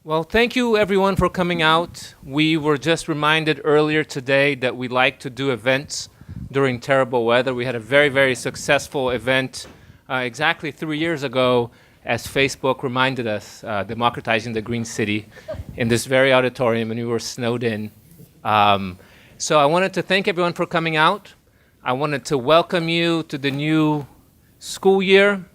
Well, thank you everyone for coming out. We were just reminded earlier today that we like to do events during terrible weather. We had a very, very successful event exactly 3 years ago, as Facebook reminded us, democratizing the green city in this very auditorium, and we were snowed in. So I wanted to thank everyone for coming out. I wanted to welcome you to the new school year.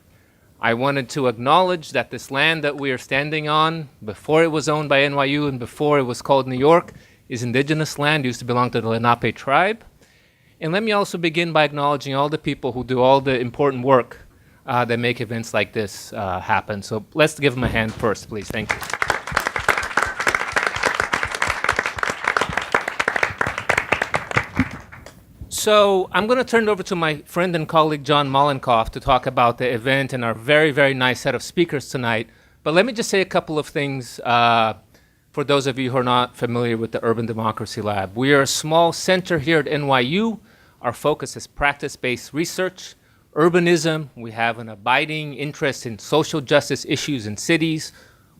I wanted to acknowledge that this land that we are standing on, before it was owned by NYU and before it was called New York, is indigenous land, used to belong to the Lenape tribe. And let me also begin by acknowledging all the people who do all the important work that make events like this happen. So let's give them a hand first, please. Thank you. So I'm going to turn it over to my friend and colleague, John Mollenkopf, to talk about the event and our very, very nice set of speakers tonight. But let me just say a couple of things for those of you who are not familiar with the Urban Democracy Lab. We are a small center here at NYU. Our focus is practice-based research, urbanism. We have an abiding interest in social justice issues in cities.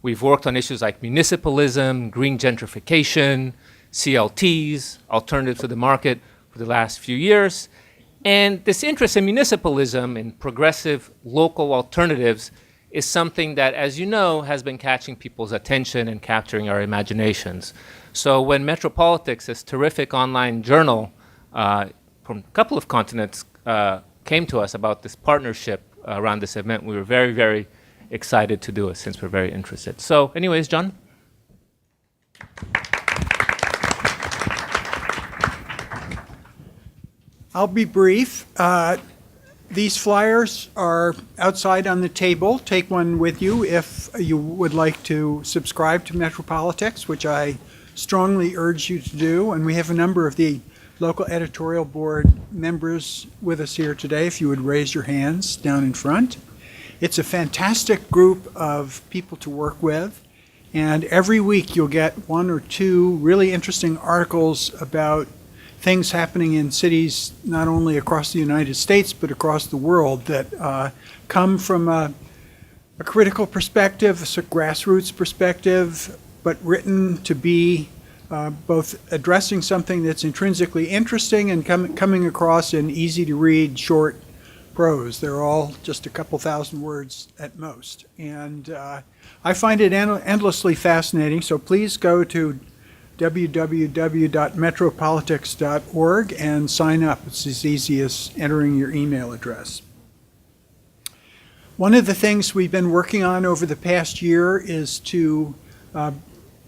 We've worked on issues like municipalism, green gentrification, CLTs, alternatives to the market, the last few years. And this interest in municipalism and progressive local alternatives is something that, as you know, has been catching people's attention and capturing our imaginations. So when Metropolitics, this terrific online journal from a couple of continents, came to us about this partnership around this event, we were very, very excited to do it since we're very interested. So anyways, John? I'll be brief. These flyers are outside on the table. Take one with you if you would like to subscribe to Metropolitics, which I strongly urge you to do. And we have a number of the local editorial board members with us here today, if you would raise your hands down in front. It's a fantastic group of people to work with. And every week you'll get one or two really interesting articles about things happening in cities not only across the United States but across the world that come from a critical perspective, a grassroots perspective, but written to be both addressing something that's intrinsically interesting and coming across in easy to read short prose. They're all just a couple thousand words at most. And I find it endlessly fascinating, so please go to www.metropolitics.org and sign up. It's as easy as entering your email address. One of the things we've been working on over the past year is to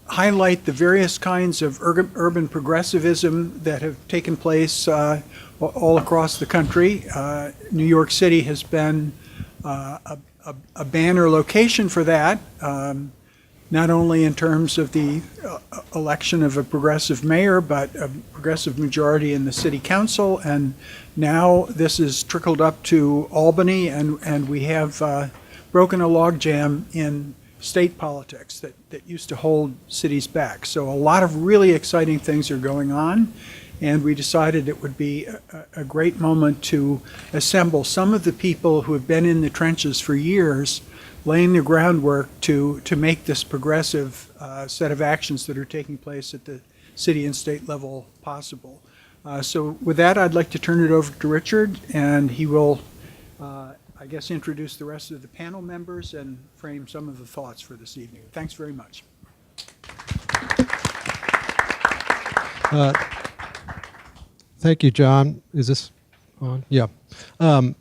highlight the various kinds of urban progressivism that have taken place all across the country. New York City has been a banner location for that. Not only in terms of the election of a progressive mayor, but a progressive majority in the city council. And now this has trickled up to Albany, and we have broken a logjam in state politics that used to hold cities back. So a lot of really exciting things are going on, and we decided it would be a great moment to assemble some of the people who have been in the trenches for years, laying the groundwork to make this progressive set of actions that are taking place at the city and state level possible. So with that, I'd like to turn it over to Richard, and he will, I guess, introduce the rest of the panel members and frame some of the thoughts for this evening. Thanks very much. Thank you, John. Is this on? Yeah. And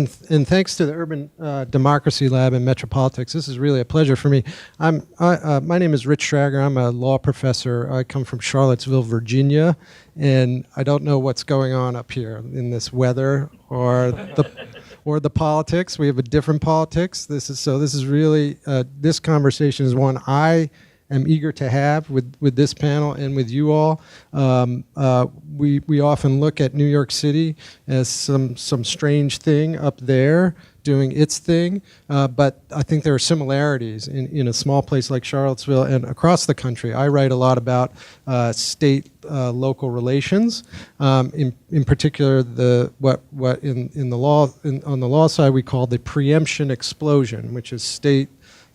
thanks to the Urban Democracy Lab and Metropolitics, this is really a pleasure for me. My name is Rich Schragger. I'm a law professor. I come from Charlottesville, Virginia, and I don't know what's going on up here in this weather or the politics. We have a different politics. This is really this conversation is one I am eager to have with this panel and with you all. We often look at New York City as some strange thing up there doing its thing, but I think there are similarities in a small place like Charlottesville and across the country. I write a lot about state-local relations, in particular what on the law side we call the preemption explosion, which is state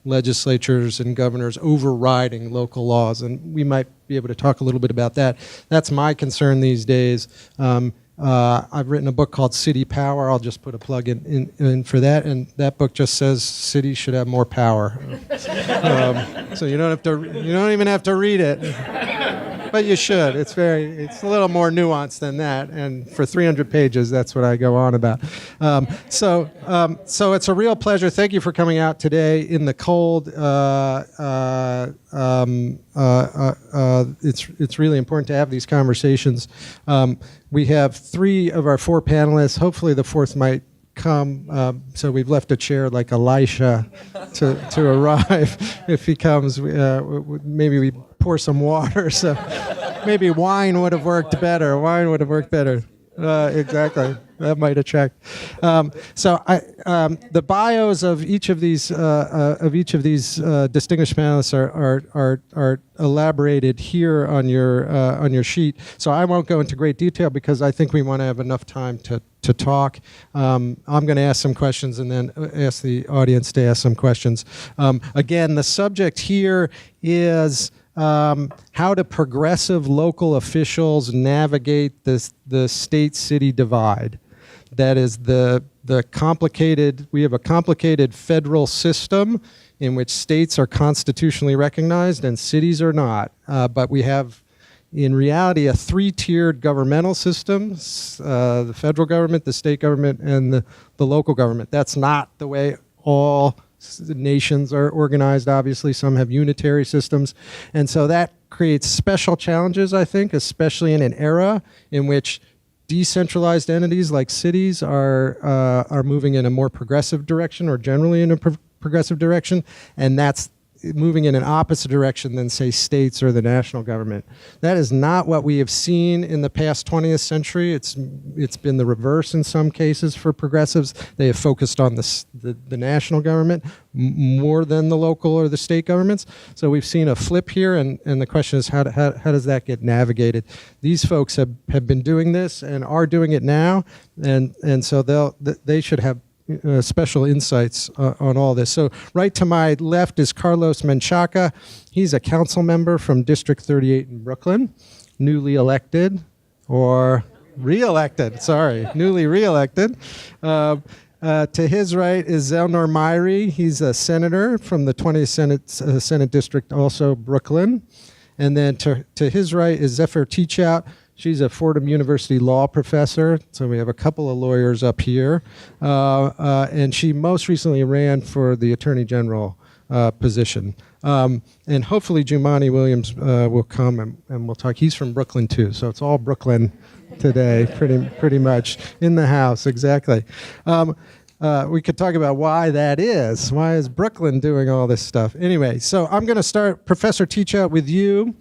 legislatures and governors overriding local laws. And we might be able to talk a little bit about that. That's my concern these days. I've written a book called City Power. I'll just put a plug in for that. And that book just says cities should have more power. So you don't even have to read it. But you should. It's a little more nuanced than that. And for 300 pages, that's what I go on about. So it's a real pleasure. Thank you for coming out today in the cold. It's really important to have these conversations. We have 3 of our 4 panelists. Hopefully the 4th might come. So we've left a chair like Elisha to arrive. If he comes, maybe we pour some water. So maybe wine would have worked better. Exactly. That might attract. The bios of each of these distinguished panelists are elaborated here on your sheet. So I won't go into great detail because I think we want to have enough time to talk. I'm going to ask some questions and then ask the audience to ask some questions. Again, the subject here is how do progressive local officials navigate the state-city divide? That is the complicated. We have a complicated federal system in which states are constitutionally recognized and cities are not. But we have, in reality, a 3-tiered governmental system: the federal government, the state government, and the local government. That's not the way all nations are organized. Obviously, some have unitary systems, and so that creates special challenges, I think, especially in an era in which decentralized entities like cities are moving in a more progressive direction, or generally in a progressive direction, and that's moving in an opposite direction than, say, states or the national government. That is not what we have seen in the past 20th century. It's been the reverse in some cases for progressives. They have focused on the national government more than the local or the state governments. So we've seen a flip here, and the question is how does that get navigated? These folks have been doing this and are doing it now, and so they should have special insights on all this. So right to my left is Carlos Menchaca. He's a council member from District 38 in Brooklyn, newly elected, or re-elected, newly re-elected. To his right is Zellnor Myrie. He's a senator from the 20th Senate District, also Brooklyn. And then to his right is Zephyr Teachout. She's a Fordham University law professor, so we have a couple of lawyers up here. And she most recently ran for the Attorney General position. And hopefully Gianpaolo Williams will come and we'll talk. He's from Brooklyn too, so it's all Brooklyn today, pretty much, in the house, exactly. We could talk about why that is. Why is Brooklyn doing all this stuff? Anyway, so I'm going to start, Professor Teachout, with you.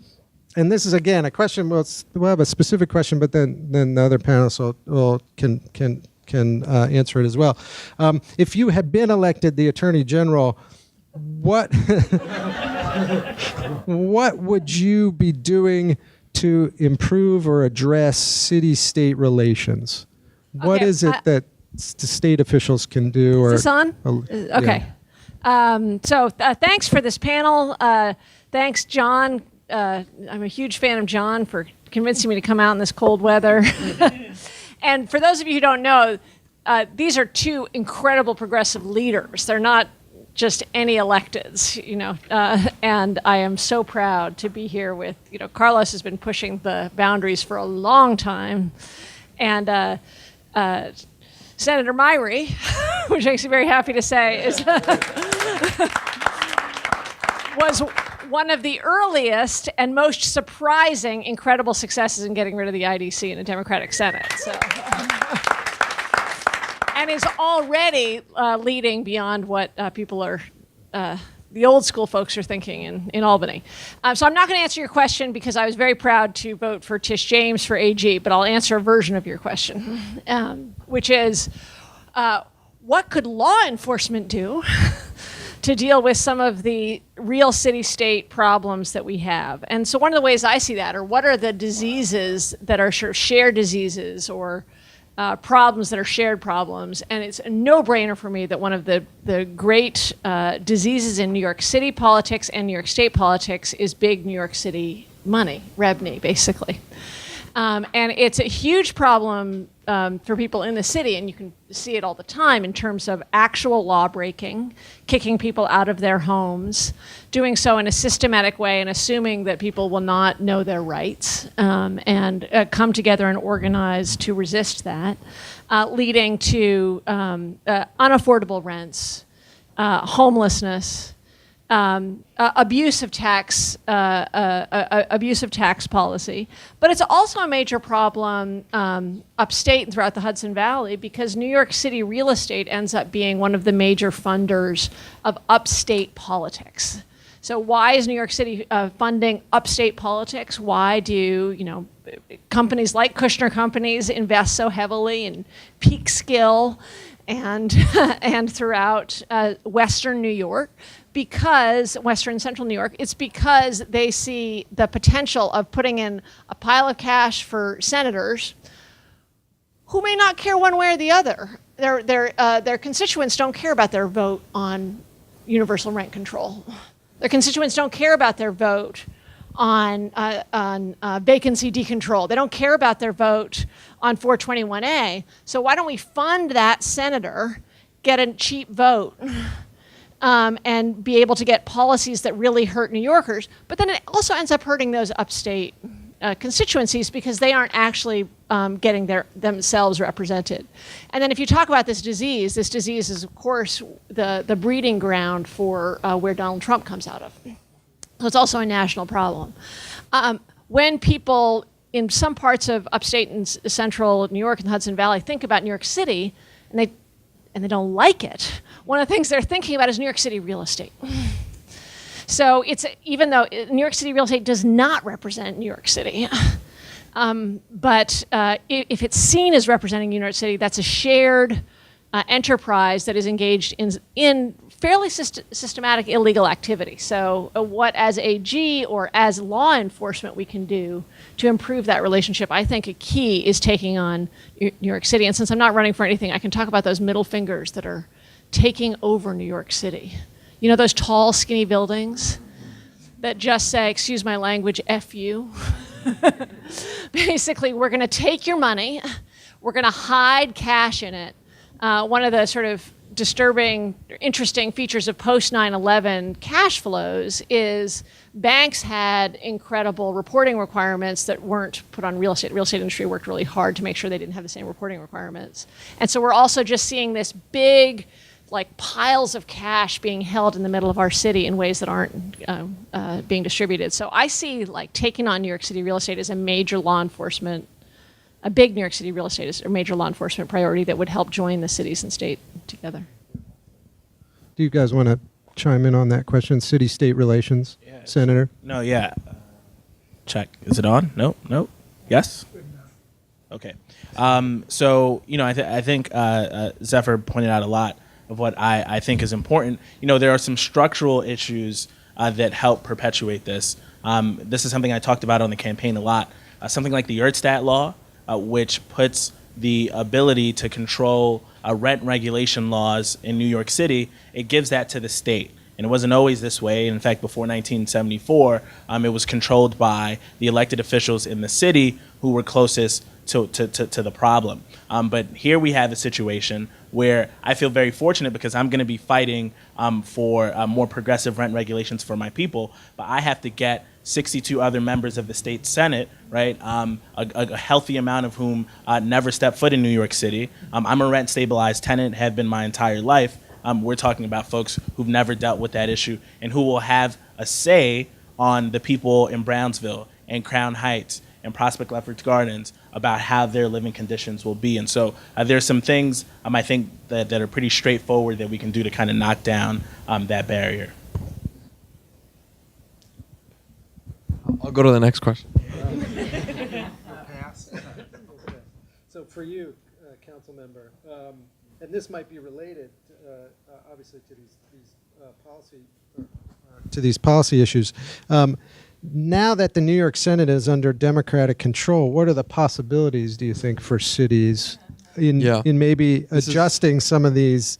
And this is, again, a question. We'll have a specific question, but then the other panelists can answer it as well. If you had been elected the Attorney General, what would you be doing to improve or address city-state relations? What is it that state officials can do? Is this on? Okay. Yeah. So thanks for this panel. Thanks, John. I'm a huge fan of John for convincing me to come out in this cold weather. And for those of you who don't know, these are 2 incredible progressive leaders. They're not just any electeds, and I am so proud to be here with, Carlos has been pushing the boundaries for a long time, and Senator Myrie, which makes me very happy to say, was one of the earliest and most surprising, incredible successes in getting rid of the IDC in a Democratic Senate. So, and is already leading beyond what people are, the old school folks are thinking in Albany. So I'm not going to answer your question because I was very proud to vote for Tish James for AG, but I'll answer a version of your question, which is, what could law enforcement do to deal with some of the real city-state problems that we have? And so one of the ways I see that are what are the diseases that are sort of shared diseases or problems that are shared problems. And it's a no-brainer for me that one of the great diseases in New York City politics and New York State politics is big New York City money, revenue, basically. And it's a huge problem for people in the city, and you can see it all the time in terms of actual law breaking, kicking people out of their homes, doing so in a systematic way and assuming that people will not know their rights and come together and organize to resist that, leading to unaffordable rents, homelessness, abuse of tax policy, but it's also a major problem upstate and throughout the Hudson Valley because New York City real estate ends up being one of the major funders of upstate politics. So why is New York City funding upstate politics? Why do companies like Kushner Companies invest so heavily in Peekskill and and throughout Western New York? Because Western and Central New York, it's because they see the potential of putting in a pile of cash for senators who may not care one way or the other. Their constituents don't care about their vote on universal rent control. Their constituents don't care about their vote on vacancy decontrol. They don't care about their vote on 421A. So why don't we fund that senator, get a cheap vote, and be able to get policies that really hurt New Yorkers, but then it also ends up hurting those upstate constituencies because they aren't actually getting themselves represented. And then if you talk about this disease is, of course, the breeding ground for where Donald Trump comes out of. So it's also a national problem. When people in some parts of upstate and central New York and the Hudson Valley think about New York City, and they don't like it, one of the things they're thinking about is New York City real estate. So even though New York City real estate does not represent New York City, but if it's seen as representing New York City, that's a shared enterprise that is engaged in fairly systematic illegal activity. So what as AG or as law enforcement we can do to improve that relationship, I think a key is taking on New York City. And since I'm not running for anything, I can talk about those middle fingers that are taking over New York City. You know those tall, skinny buildings that just say, excuse my language, F you? Basically, we're going to take your money. We're going to hide cash in it. One of the sort of disturbing, interesting features of post 9/11 cash flows is banks had incredible reporting requirements that weren't put on real estate. The real estate industry worked really hard to make sure they didn't have the same reporting requirements. And so we're also just seeing this big, like piles of cash being held in the middle of our city in ways that aren't being distributed. So I see like taking on New York City real estate as a major law enforcement, a big New York City real estate is a major law enforcement priority that would help join the cities and state together. Do you guys want to chime in on that question? City-state relations, yeah. Senator? No, yeah. Check. Is it on? No. Yes? Okay. So, I think Zephyr pointed out a lot of what I think is important. There are some structural issues that help perpetuate this. This is something I talked about on the campaign a lot. Something like the Erdstat law, which puts the ability to control rent regulation laws in New York City, it gives that to the state. And it wasn't always this way. In fact, before 1974, it was controlled by the elected officials in the city who were closest to the problem. But here we have a situation where I feel very fortunate because I'm going to be fighting for more progressive rent regulations for my people, but I have to get 62 other members of the state Senate, right? A healthy amount of whom never stepped foot in New York City. I'm a rent stabilized tenant, have been my entire life. We're talking about folks who've never dealt with that issue and who will have a say on the people in Brownsville and Crown Heights and Prospect Lefferts Gardens about how their living conditions will be. And so there's some things I think that are pretty straightforward that we can do to kind of knock down that barrier. I'll go to the next question. So for you, Councilmember, and this might be related, obviously, to these policy issues. Now that the New York Senate is under Democratic control, what are the possibilities, do you think, for cities Yeah. in maybe This is- adjusting some of the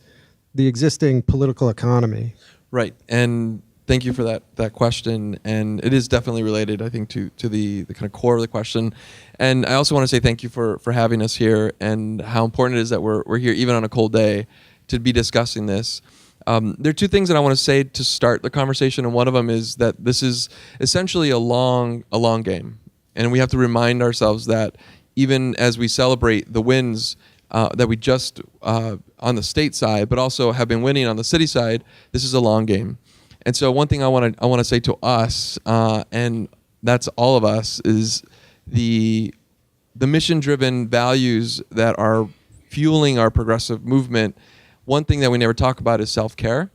existing political economy. Right. And thank you for that question. And it is definitely related, I think, to the kind of core of the question. And I also want to say thank you for having us here and how important it is that we're here, even on a cold day, to be discussing this. There are two things that I want to say to start the conversation, and one of them is that this is essentially a long game. And we have to remind ourselves that even as we celebrate the wins that we just on the state side, but also have been winning on the city side, this is a long game. And so one thing I want to say to us, and that's all of us, is the mission-driven values that are fueling our progressive movement. One thing that we never talk about is self-care.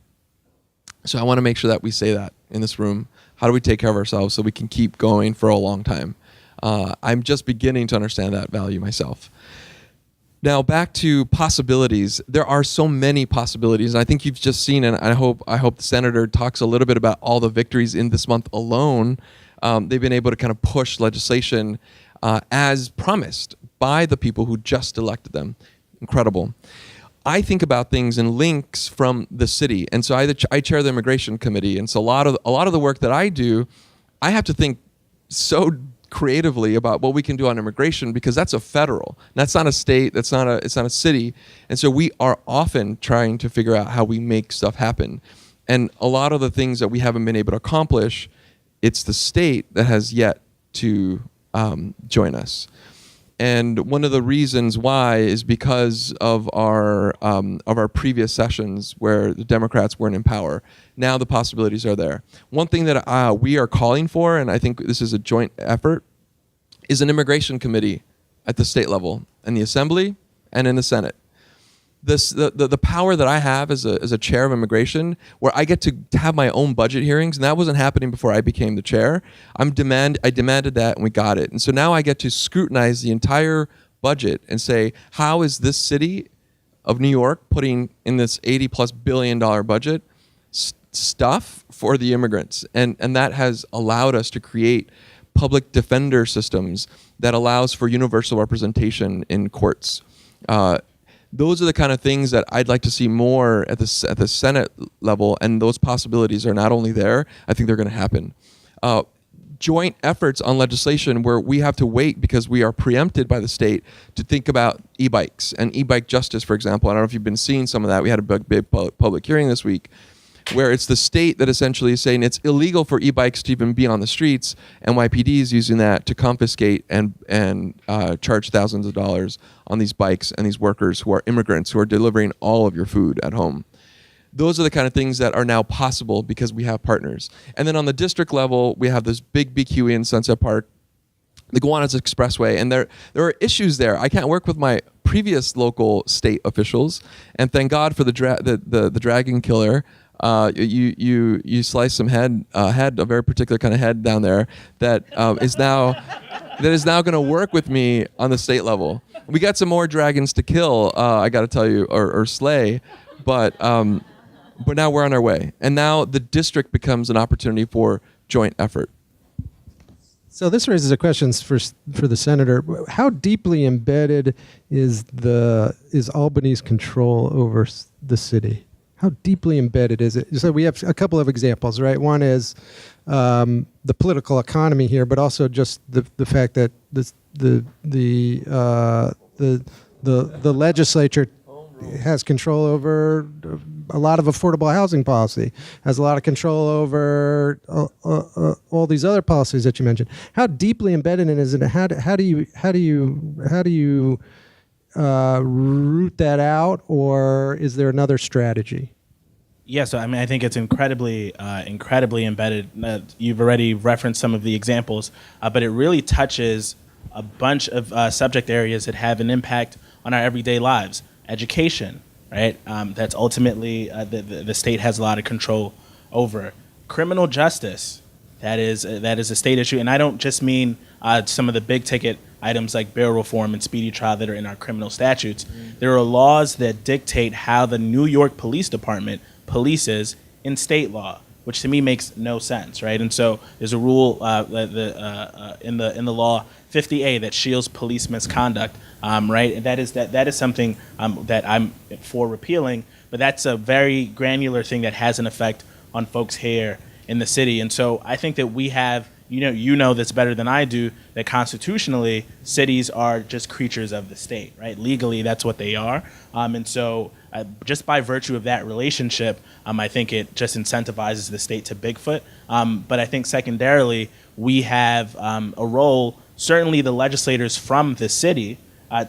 So I want to make sure that we say that in this room. How do we take care of ourselves so we can keep going for a long time? I'm just beginning to understand that value myself. Now back to possibilities. There are so many possibilities, and I think you've just seen, and I hope the senator talks a little bit about all the victories in this month alone. They've been able to kind of push legislation as promised by the people who just elected them. Incredible. I think about things in links from the city, and so I chair the immigration committee, and so a lot of the work that I do, I have to think so creatively about what we can do on immigration, because that's a federal. That's not a state. It's not a city. And so we are often trying to figure out how we make stuff happen. And a lot of the things that we haven't been able to accomplish, it's the state that has yet to join us. And one of the reasons why is because of our previous sessions where the Democrats weren't in power. Now the possibilities are there. One thing that we are calling for, and I think this is a joint effort, is an immigration committee at the state level, in the Assembly and in the Senate. The power that I have as a chair of immigration, where I get to have my own budget hearings, and that wasn't happening before I became the chair. I demanded that, and we got it. And so now I get to scrutinize the entire budget and say, how is this city of New York putting in this $80+ billion budget stuff for the immigrants? And that has allowed us to create public defender systems that allows for universal representation in courts. Those are the kind of things that I'd like to see more at the Senate level, and those possibilities are not only there, I think they're going to happen. Joint efforts on legislation where we have to wait because we are preempted by the state to think about e-bikes and e-bike justice, for example. I don't know if you've been seeing some of that. We had a big public hearing this week where it's the state that essentially is saying it's illegal for e-bikes to even be on the streets. NYPD is using that to confiscate and charge thousands of dollars on these bikes and these workers who are immigrants who are delivering all of your food at home. Those are the kind of things that are now possible because we have partners. And then on the district level, we have this big BQE in Sunset Park, the Gowanus Expressway, and there are issues there. I can't work with my previous local state officials, and thank God for the dragon killer. You slice some head, a very particular kind of head down there that is now going to work with me on the state level. We got some more dragons to kill, I got to tell you, or slay, but now we're on our way. And now the district becomes an opportunity for joint effort. So this raises a question for the senator. How deeply embedded is Albany's control over the city? How deeply embedded is it? So we have a couple of examples, right? One is the political economy here, but also just the fact that the legislature has control over a lot of affordable housing policy, has a lot of control over all these other policies that you mentioned. How deeply embedded is it? How do you root that out, or is there another strategy? Yeah, so I mean, I think it's incredibly embedded. You've already referenced some of the examples, but it really touches a bunch of subject areas that have an impact on our everyday lives. Education, right? That's ultimately the state has a lot of control over. Criminal justice, that is a state issue, and I don't just mean some of the big ticket items like bail reform and speedy trial that are in our criminal statutes. There are laws that dictate how the New York Police Department polices in state law. which to me makes no sense, right? And so there's a rule in the law 50A that shields police misconduct, right? And that is something that I'm for repealing, but that's a very granular thing that has an effect on folks here in the city. And so I think that we have, you know this better than I do, that constitutionally cities are just creatures of the state, right? Legally, that's what they are. And so just by virtue of that relationship, I think it just incentivizes the state to Bigfoot. But I think secondarily, we have a role, certainly the legislators from the city,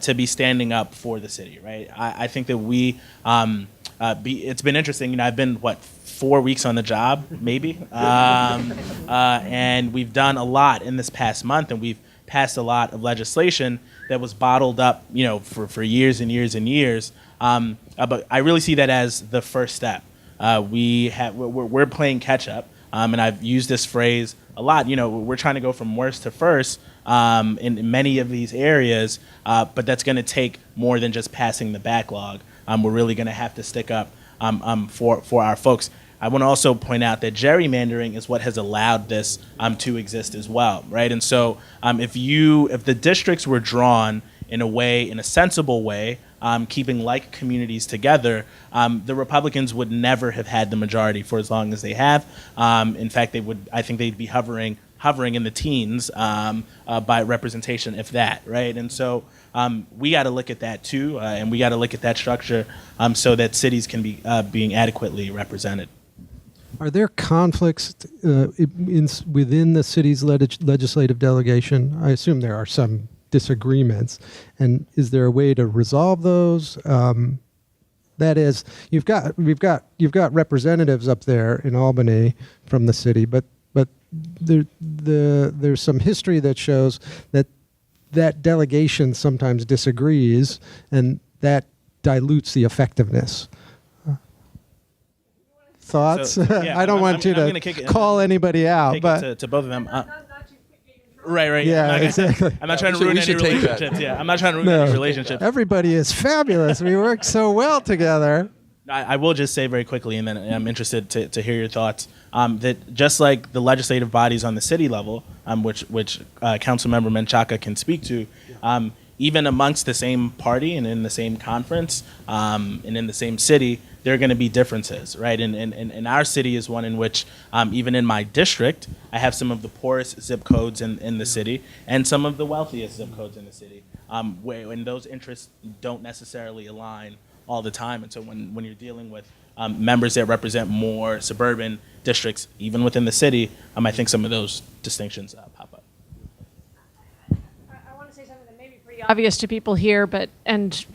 to be standing up for the city, right? I think that we, it's been interesting, I've been, 4 weeks on the job, maybe. And we've done a lot in this past month, and we've passed a lot of legislation that was bottled up, for years and years and years. But I really see that as the first step. We're playing catch up, and I've used this phrase a lot. We're trying to go from worst to first in many of these areas, but that's going to take more than just passing the backlog. We're really going to have to stick up for our folks. I want to also point out that gerrymandering is what has allowed this to exist as well, right? And so if the districts were drawn in a sensible way, keeping like communities together, the Republicans would never have had the majority for as long as they have. In fact, I think they'd be hovering in the teens by representation, if that, right? And so we got to look at that too, and we got to look at that structure so that cities can be being adequately represented. Are there conflicts within the city's legislative delegation? I assume there are some disagreements, and is there a way to resolve those? That is, you've got representatives up there in Albany from the city, but there's some history that shows that delegation sometimes disagrees, and that dilutes the effectiveness. Thoughts? So, yeah, I don't want you to call anybody out, but to both of them. Right. Yeah, exactly. I'm not trying to ruin any relationships. Yeah, I'm not trying to ruin any relationships. Everybody is fabulous. We work so well together. I will just say very quickly, and then I'm interested to hear your thoughts, that just like the legislative bodies on the city level, which Councilmember Menchaca can speak to, even amongst the same party and in the same conference and in the same city, there are going to be differences, right? And our city is one in which, even in my district, I have some of the poorest zip codes in the city and some of the wealthiest zip codes in the city, when those interests don't necessarily align all the time. And so when you're dealing with members that represent more suburban districts, even within the city, I think some of those distinctions pop up. I want to say something that may be pretty obvious to people here, and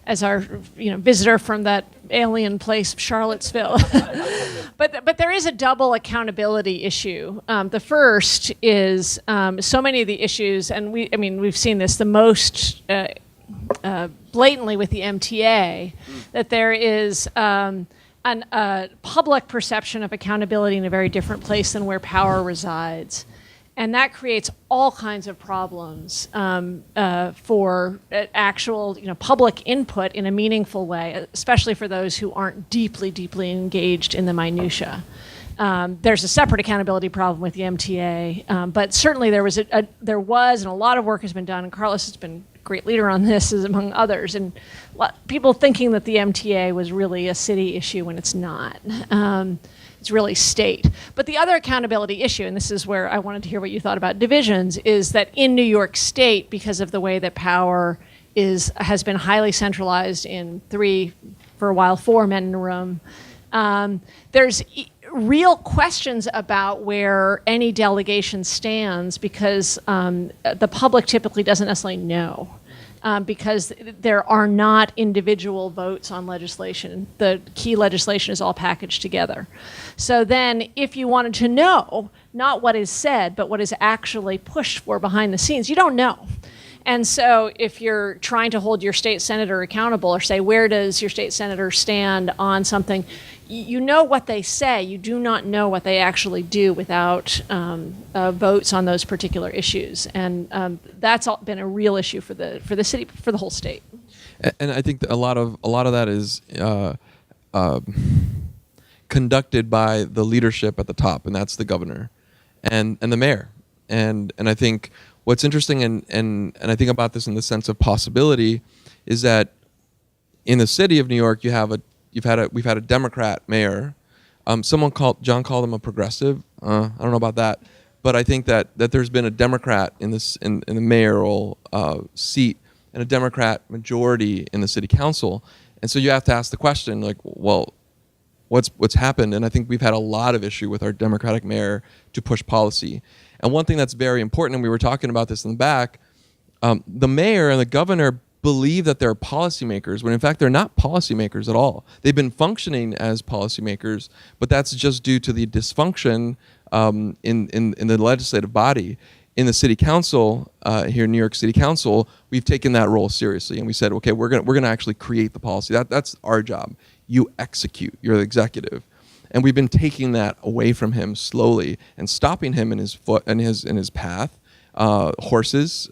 as our visitor from that alien place, Charlottesville. But there is a double accountability issue. The first is so many of the issues, and we've seen this the most blatantly with the MTA, that there is a public perception of accountability in a very different place than where power resides. And that creates all kinds of problems for actual, public input in a meaningful way, especially for those who aren't deeply, deeply engaged in the minutia. There's a separate accountability problem with the MTA, but certainly there was, and a lot of work has been done, and Carlos has been a great leader on this, among others, and people thinking that the MTA was really a city issue when it's not. It's really state. But the other accountability issue, and this is where I wanted to hear what you thought about divisions, is that in New York State, because of the way that power has been highly centralized in 3, for a while 4 men in a room, there's real questions about where any delegation stands because the public typically doesn't necessarily know. Because there are not individual votes on legislation. The key legislation is all packaged together. So then if you wanted to know not what is said, but what is actually pushed for behind the scenes, you don't know. And so if you're trying to hold your state senator accountable or say, where does your state senator stand on something, you know what they say, you do not know what they actually do without votes on those particular issues. And that's been a real issue for the city, for the whole state. And I think that a lot of that is conducted by the leadership at the top, and that's the governor and the mayor. And I think what's interesting and I think about this in the sense of possibility is that in the city of New York we've had a Democrat mayor. John called him a progressive. I don't know about that, but I think that there's been a Democrat in the mayoral seat and a Democrat majority in the city council, and so you have to ask the question like, well, what's happened? And I think we've had a lot of issue with our Democratic mayor to push policy. And one thing that's very important, and we were talking about this in the back, the mayor and the governor believe that they're policymakers, when in fact they're not policymakers at all. They've been functioning as policymakers, but that's just due to the dysfunction in the legislative body. In the city council, here in New York City Council, we've taken that role seriously, and we said, okay, we're gonna actually create the policy. That's our job. You execute. You're the executive. And we've been taking that away from him slowly and stopping him in his path. Horses.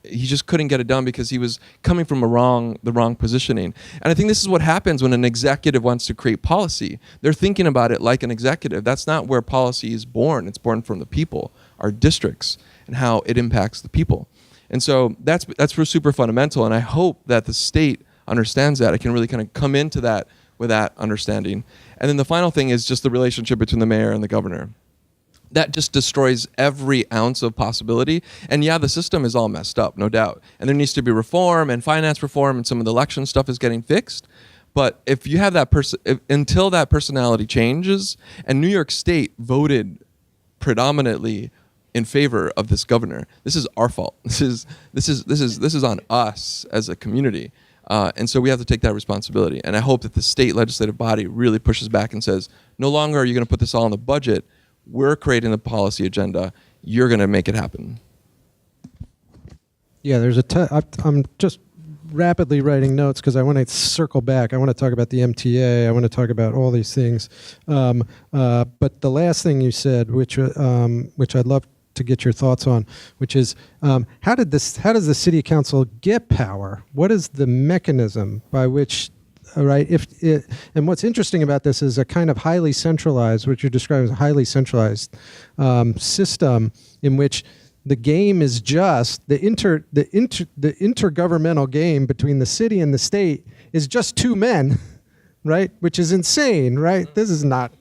He just couldn't get it done because he was coming from the wrong positioning. And I think this is what happens when an executive wants to create policy. They're thinking about it like an executive. That's not where policy is born. It's born from the people, our districts, and how it impacts the people. And so that's super fundamental. And I hope that the state understands that. It can really kind of come into that with that understanding. And then the final thing is just the relationship between the mayor and the governor. That just destroys every ounce of possibility. And yeah, the system is all messed up, no doubt. And there needs to be reform and finance reform, and some of the election stuff is getting fixed. But if you have that until that personality changes, and New York State voted predominantly in favor of this governor, this is our fault. This is on us as a community. And so we have to take that responsibility. And I hope that the state legislative body really pushes back and says, no longer are you going to put this all in the budget. We're creating the policy agenda. You're going to make it happen. Yeah, I'm just rapidly writing notes because I want to circle back. I want to talk about the MTA. I want to talk about all these things. But the last thing you said, which I'd love to get your thoughts on, which is how does the city council get power? What is the mechanism by which? All right. And what's interesting about this is a kind of highly centralized, what you're describing as a highly centralized system in which the game is just the intergovernmental game between the city and the state is just two men, right? Which is insane, right? This is not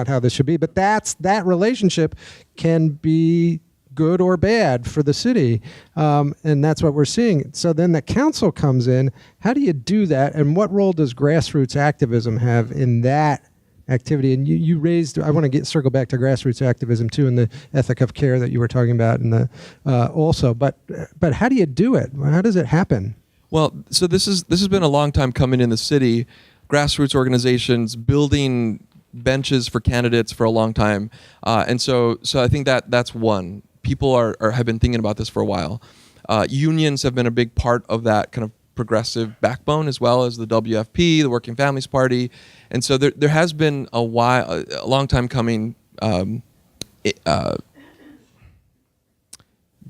how this should be. But that relationship can be good or bad for the city, and that's what we're seeing. So then the council comes in. How do you do that, and what role does grassroots activism have in that activity? And you raised, I want to circle back to grassroots activism too, and the ethic of care that you were talking about, and also. But how do you do it? How does it happen? Well, so this has been a long time coming in the city. Grassroots organizations building benches for candidates for a long time, and so I think that's one. People have been thinking about this for a while. Unions have been a big part of that kind of progressive backbone, as well as the WFP, the Working Families Party, and so there has been a long time coming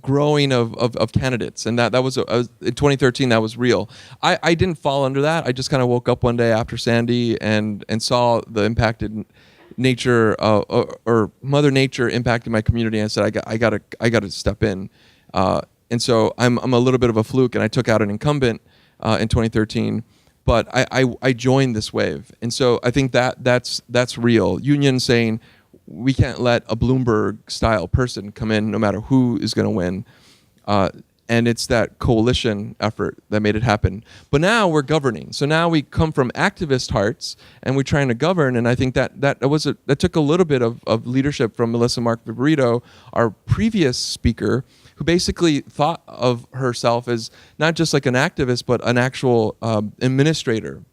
growing of candidates, and that was in 2013 that was real. I didn't fall under that. I just kind of woke up one day after Sandy and saw the impacted nature or Mother Nature impacting my community, and I said I got to step in, and so I'm a little bit of a fluke, and I took out an incumbent in 2013, but I joined this wave, and so I think that's real. Unions saying we can't let a Bloomberg style person come in no matter who is going to win, and it's that coalition effort that made it happen. But now we're governing. So now we come from activist hearts and we're trying to govern. And I think that took a little bit of leadership from Melissa Mark Viborito, our previous speaker, who basically thought of herself as not just like an activist, but an actual administrator.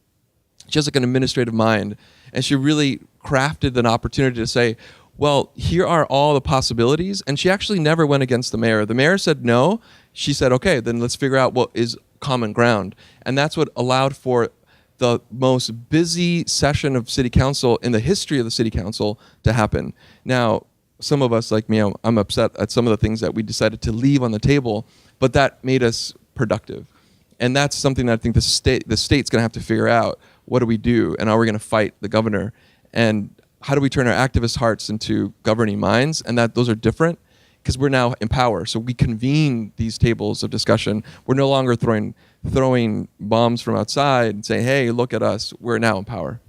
She has like an administrative mind. And she really crafted an opportunity to say, well, here are all the possibilities. And she actually never went against the mayor. The mayor said no. She said, okay, then let's figure out what is common ground. And that's what allowed for the most busy session of city council in the history of the city council to happen. Now, some of us, like me, I'm upset at some of the things that we decided to leave on the table, but that made us productive. And that's something that I think the state's going to have to figure out. What do we do? And are we going to fight the governor? and how do we turn our activist hearts into governing minds, and that those are different because we're now in power. So we convene these tables of discussion. We're no longer throwing bombs from outside and saying, hey, look at us. We're now in power.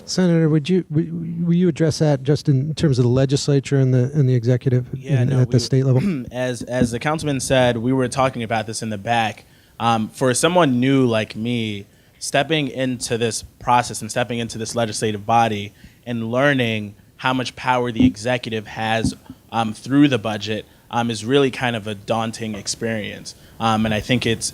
Senator, will you address that just in terms of the legislature and the executive at the state level? As the councilman said, we were talking about this in the back. For someone new like me, stepping into this process and stepping into this legislative body and learning how much power the executive has through the budget is really kind of a daunting experience. And I think it's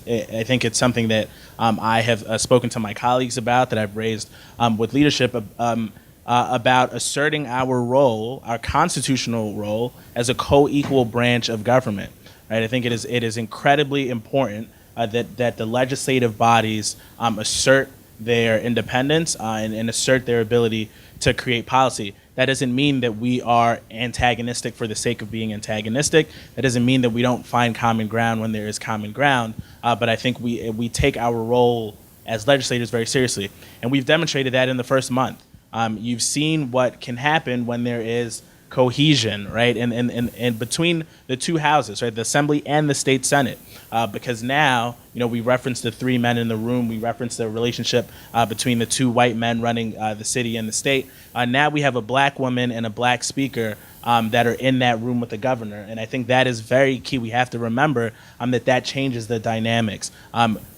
something that I have spoken to my colleagues about, that I've raised with leadership about asserting our role, our constitutional role, as a co-equal branch of government. Right? I think it is incredibly important that the legislative bodies assert their independence and assert their ability to create policy. That doesn't mean that we are antagonistic for the sake of being antagonistic. That doesn't mean that we don't find common ground when there is common ground. But I think we take our role as legislators very seriously. And we've demonstrated that in the first month. You've seen what can happen when there is cohesion, right, and between the two houses, right, the Assembly and the State Senate, because now, we reference the three men in the room, we reference the relationship between the two white men running the city and the state. Now we have a black woman and a black speaker that are in that room with the governor, and I think that is very key. We have to remember that changes the dynamics.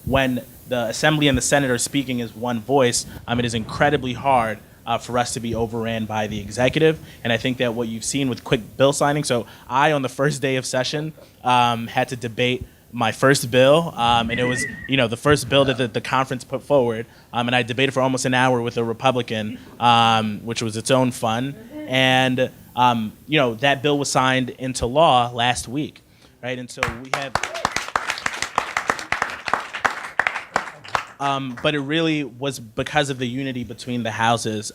When the Assembly and the Senate are speaking as one voice, it is incredibly hard for us to be overran by the executive. And I think that what you've seen with quick bill signing, so I, on the first day of session, had to debate my first bill, and it was, the first bill that the conference put forward, and I debated for almost an hour with a Republican, which was its own fun, and, that bill was signed into law last week, right? And so we have... but it really was because of the unity between the houses,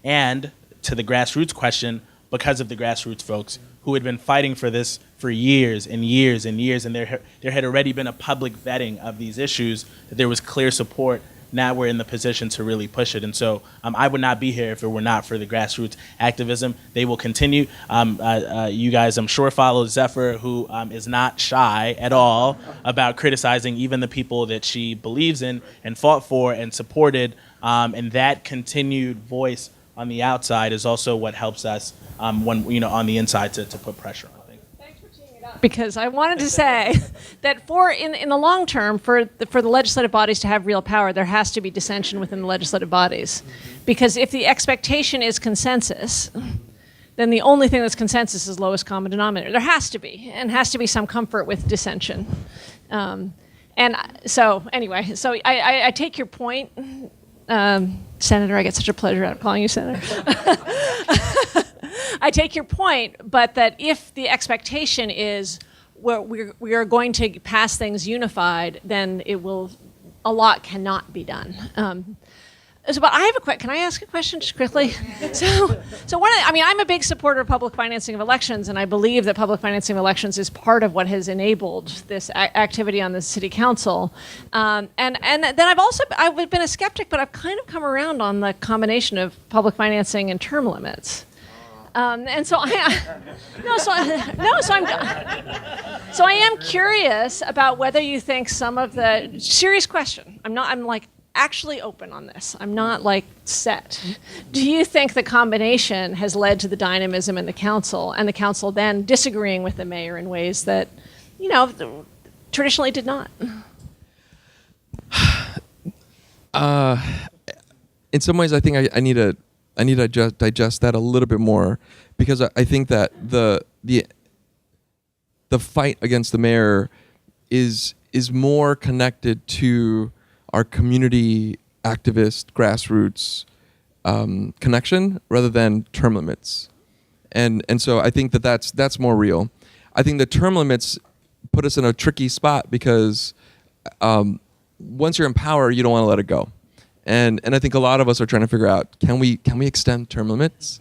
and to the grassroots question, because of the grassroots folks who had been fighting for this for years and years and years, and there had already been a public vetting of these issues, that there was clear support. Now we're in the position to really push it. And so I would not be here if it were not for the grassroots activism. They will continue. You guys, I'm sure, follow Zephyr, who is not shy at all about criticizing even the people that she believes in and fought for and supported. And that continued voice on the outside is also what helps us when, on the inside to put pressure on. Because I wanted to say that in the long term, for the legislative bodies to have real power, there has to be dissension within the legislative bodies. Because if the expectation is consensus, then the only thing that's consensus is lowest common denominator. There has to be, and has to be some comfort with dissension. And so anyway, so I take your point, Senator. I get such a pleasure out of calling you Senator. I take your point, but that if the expectation is we are going to pass things unified, then a lot cannot be done. But I have a question. Can I ask a question just quickly? I'm a big supporter of public financing of elections, and I believe that public financing of elections is part of what has enabled this activity on the city council. And then I've been a skeptic, but I've kind of come around on the combination of public financing and term limits. And so I am curious about whether you think some of the serious question. I'm like actually open on this. I'm not like set. Do you think the combination has led to the dynamism in the council, and the council then disagreeing with the mayor in ways that, traditionally did not? In some ways, I think I need to digest that a little bit more, because I think that the fight against the mayor is more connected to our community activist grassroots connection rather than term limits, and so I think that's more real. I think the term limits put us in a tricky spot because once you're in power, you don't want to let it go. And I think a lot of us are trying to figure out, can we extend term limits?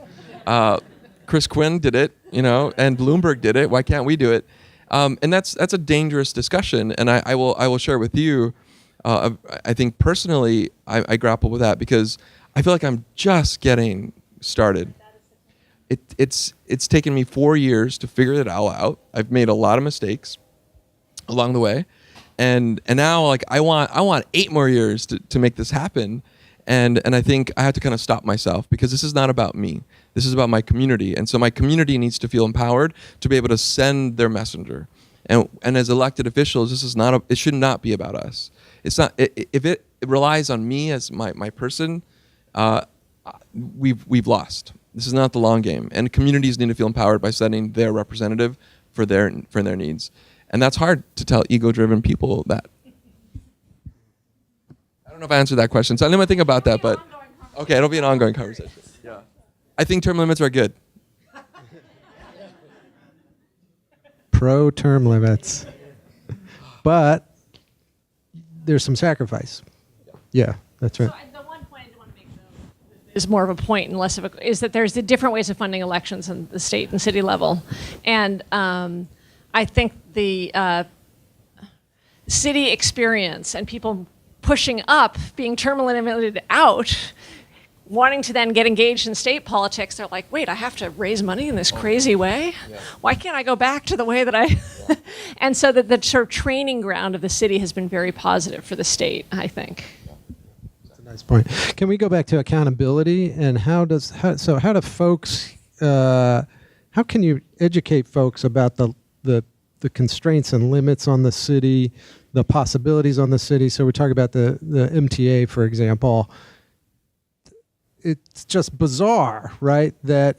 Chris Quinn did it, and Bloomberg did it. Why can't we do it? And that's a dangerous discussion. And I will share with you. I think personally, I grapple with that because I feel like I'm just getting started. It's taken me 4 years to figure it all out. I've made a lot of mistakes along the way, and now like I want 8 more years to make this happen, and I think I have to kind of stop myself, because this is not about me. This is about my community, and so my community needs to feel empowered to be able to send their messenger. And as elected officials, this is not it should not be about us. It's not. If it relies on me as my person, we've lost. This is not the long game, and communities need to feel empowered by sending their representative for their needs, and that's hard to tell ego-driven people that. I don't know if I answered that question, so I didn't think about that, but okay, it'll be an ongoing conversation. Yeah, I think term limits are good. Pro term limits, but there's some sacrifice. Yeah, that's right. So the one point I want to make, though, is more of a point and less of a, is that there's the different ways of funding elections in the state and city level. And I think the city experience and people pushing up, being term limited out, wanting to then get engaged in state politics, they're like, wait, I have to raise money in this crazy way? Yeah. Why can't I go back to the way that I... Yeah. And so that the sort of training ground of the city has been very positive for the state, I think. That's a nice point. Can we go back to accountability, and how do folks, how can you educate folks about the constraints and limits on the city, the possibilities on the city? So we talk about the MTA, for example. It's just bizarre, right? That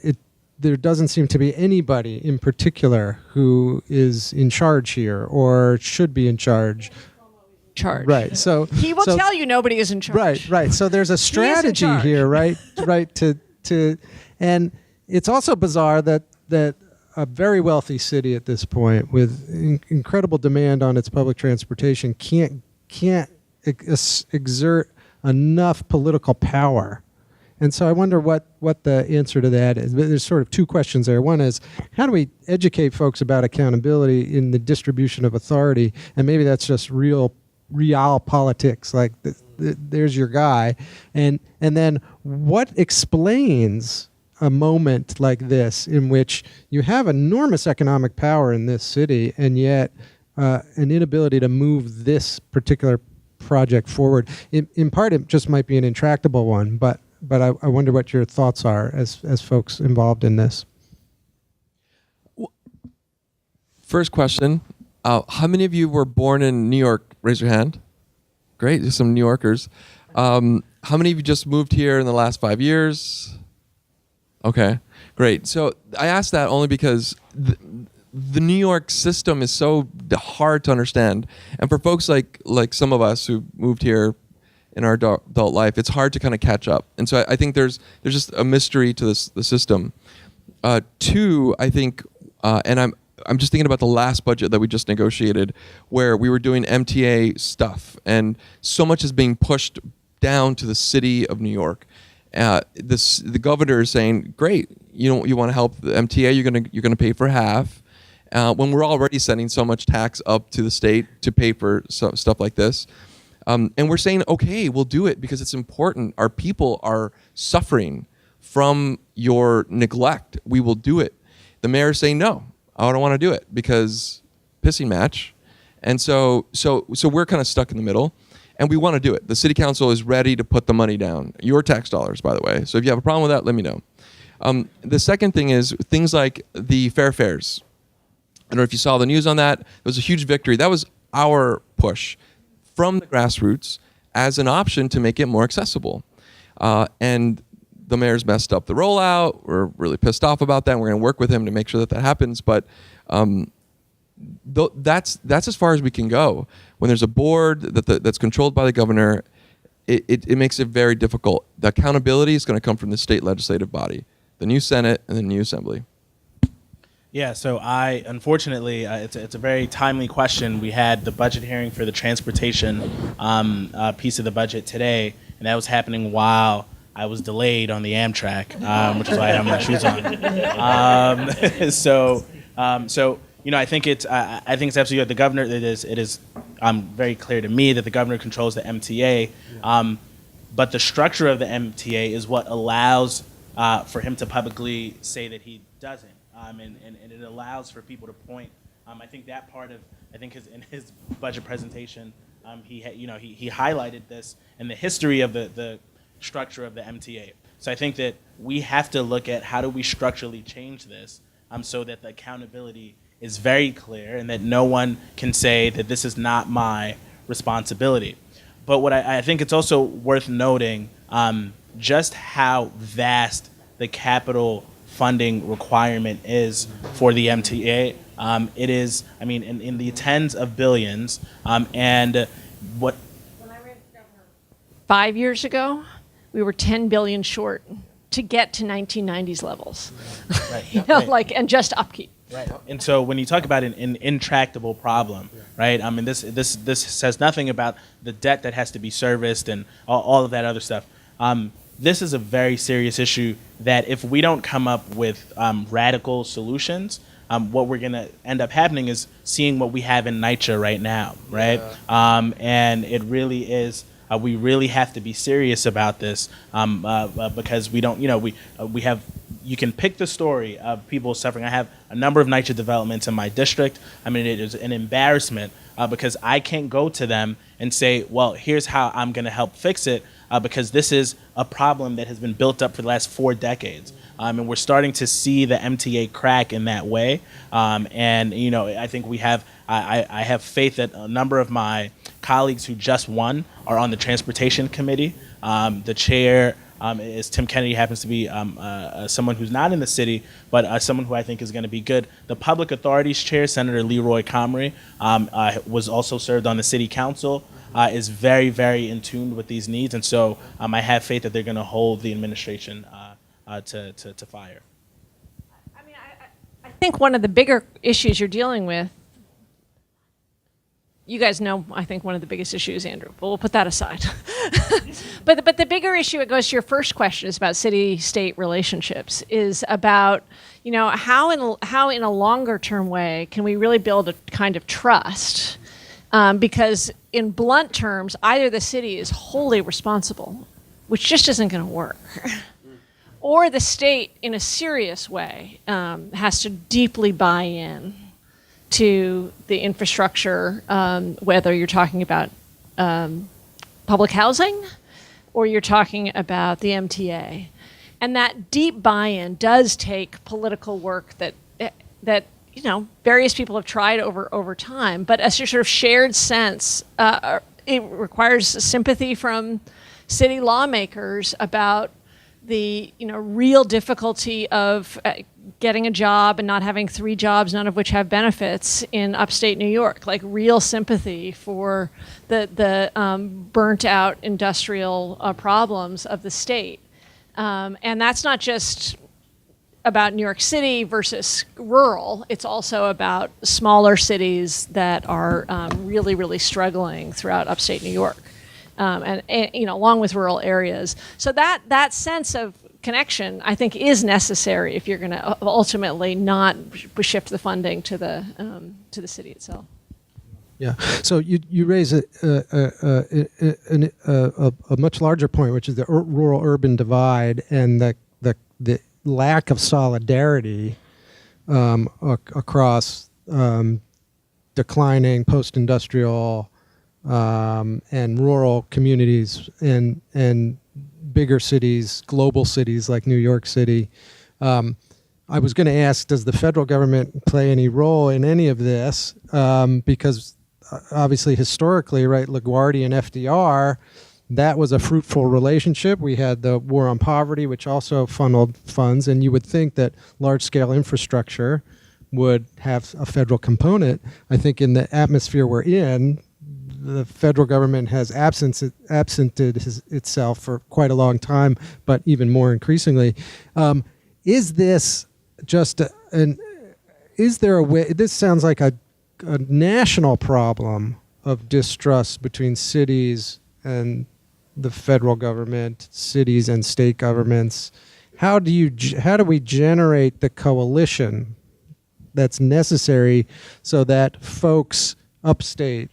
there doesn't seem to be anybody in particular who is in charge here or should be in charge. Right. So he will tell you nobody is in charge. Right. So there's a strategy here, right? To and it's also bizarre that a very wealthy city at this point with incredible demand on its public transportation can't exert enough political power. And so I wonder what the answer to that is. There's sort of two questions there. One is, how do we educate folks about accountability in the distribution of authority? And maybe that's just real politics, like there's your guy. And then what explains a moment like this in which you have enormous economic power in this city and yet an inability to move this particular project forward? In part, it just might be an intractable one, but I wonder what your thoughts are as folks involved in this. First question, how many of you were born in New York? Raise your hand. Great, there's some New Yorkers. How many of you just moved here in the last 5 years? Okay, great. So I asked that only because the New York system is so hard to understand. And for folks like some of us who moved here in our adult life, it's hard to kind of catch up. And so I think there's just a mystery to the system. Two, I think, and I'm just thinking about the last budget that we just negotiated, where we were doing MTA stuff, and so much is being pushed down to the city of New York. The governor is saying, "Great, you want to help the MTA? You're gonna pay for half." When we're already sending so much tax up to the state to pay for stuff like this. And we're saying, okay, we'll do it because it's important. Our people are suffering from your neglect. We will do it. The mayor's saying, no, I don't want to do it because pissing match. And so we're kind of stuck in the middle, and we want to do it. The city council is ready to put the money down. Your tax dollars, by the way. So if you have a problem with that, let me know. The second thing is things like the fair fares. I don't know if you saw the news on that. It was a huge victory. That was our push from the grassroots as an option to make it more accessible. And the mayor's messed up the rollout. We're really pissed off about that. And we're going to work with him to make sure that happens. But that's as far as we can go. When there's a board that's controlled by the governor, it makes it very difficult. The accountability is going to come from the state legislative body, the new Senate and the new Assembly. Yeah, so unfortunately, it's a very timely question. We had the budget hearing for the transportation piece of the budget today, and that was happening while I was delayed on the Amtrak, which is why I have my shoes on. So I think it's absolutely good. The governor, it is very clear to me that the governor controls the MTA. but the structure of the MTA is what allows for him to publicly say that he doesn't, and it allows for people to point. I think that part of in his budget presentation, he highlighted this and the history of the structure of the MTA. So I think that we have to look at how do we structurally change this so that the accountability is very clear and that no one can say that this is not my responsibility. But what I think it's also worth noting just how vast the capital funding requirement is for the MTA. It is, in the tens of billions. And what? When I ran for governor 5 years ago, we were 10 billion short to get to 1990s levels. Right. And just upkeep. Right. And so when you talk about an intractable problem, right? This says nothing about the debt that has to be serviced and all of that other stuff. This is a very serious issue that if we don't come up with radical solutions, what we're going to end up happening is seeing what we have in NYCHA right now, right? Yeah. And it really is. We really have to be serious about this because we don't. We have. You can pick the story of people suffering. I have a number of NYCHA developments in my district. It is an embarrassment because I can't go to them and say, well, here's how I'm going to help fix it because this is a problem that has been built up for the last 4 decades. And we're starting to see the MTA crack in that way. And I think we have. I have faith that a number of my colleagues who just won are on the transportation committee. The chair is Tim Kennedy, happens to be someone who's not in the city, but someone who I think is going to be good. The public authorities chair, Senator Leroy Comrie, was also served on the city council, is very, very in tune with these needs. And so I have faith that they're going to hold the administration to fire. I think one of the bigger issues you're dealing with, you guys know, I think one of the biggest issues, Andrew, but we'll put that aside. But the bigger issue, it goes to your first question, is about city-state relationships, is about, how in a longer-term way can we really build a kind of trust? Because in blunt terms, either the city is wholly responsible, which just isn't going to work, or the state, in a serious way, has to deeply buy in to the infrastructure, whether you're talking about public housing or you're talking about the MTA. And that deep buy-in does take political work that various people have tried over time, but as a sort of shared sense, it requires sympathy from city lawmakers about the real difficulty of getting a job and not having 3 jobs, none of which have benefits in upstate New York, like real sympathy for the burnt out industrial problems of the state. And that's not just about New York City versus rural. It's also about smaller cities that are really, really struggling throughout upstate New York. And along with rural areas. So that sense of connection, I think, is necessary if you're going to ultimately not shift the funding to the city itself. Yeah. So you raise a much larger point, which is the rural-urban divide and the lack of solidarity across declining post-industrial and rural communities and bigger cities, global cities like New York City. I was going to ask, does the federal government play any role in any of this? Because obviously historically, right, LaGuardia and FDR, that was a fruitful relationship. We had the War on Poverty, which also funneled funds, and you would think that large-scale infrastructure would have a federal component. I think in the atmosphere we're in, the federal government has absented itself for quite a long time, but even more increasingly. Is this just is there a way, this sounds like a national problem of distrust between cities and the federal government, cities and state governments. How do we generate the coalition that's necessary so that folks upstate,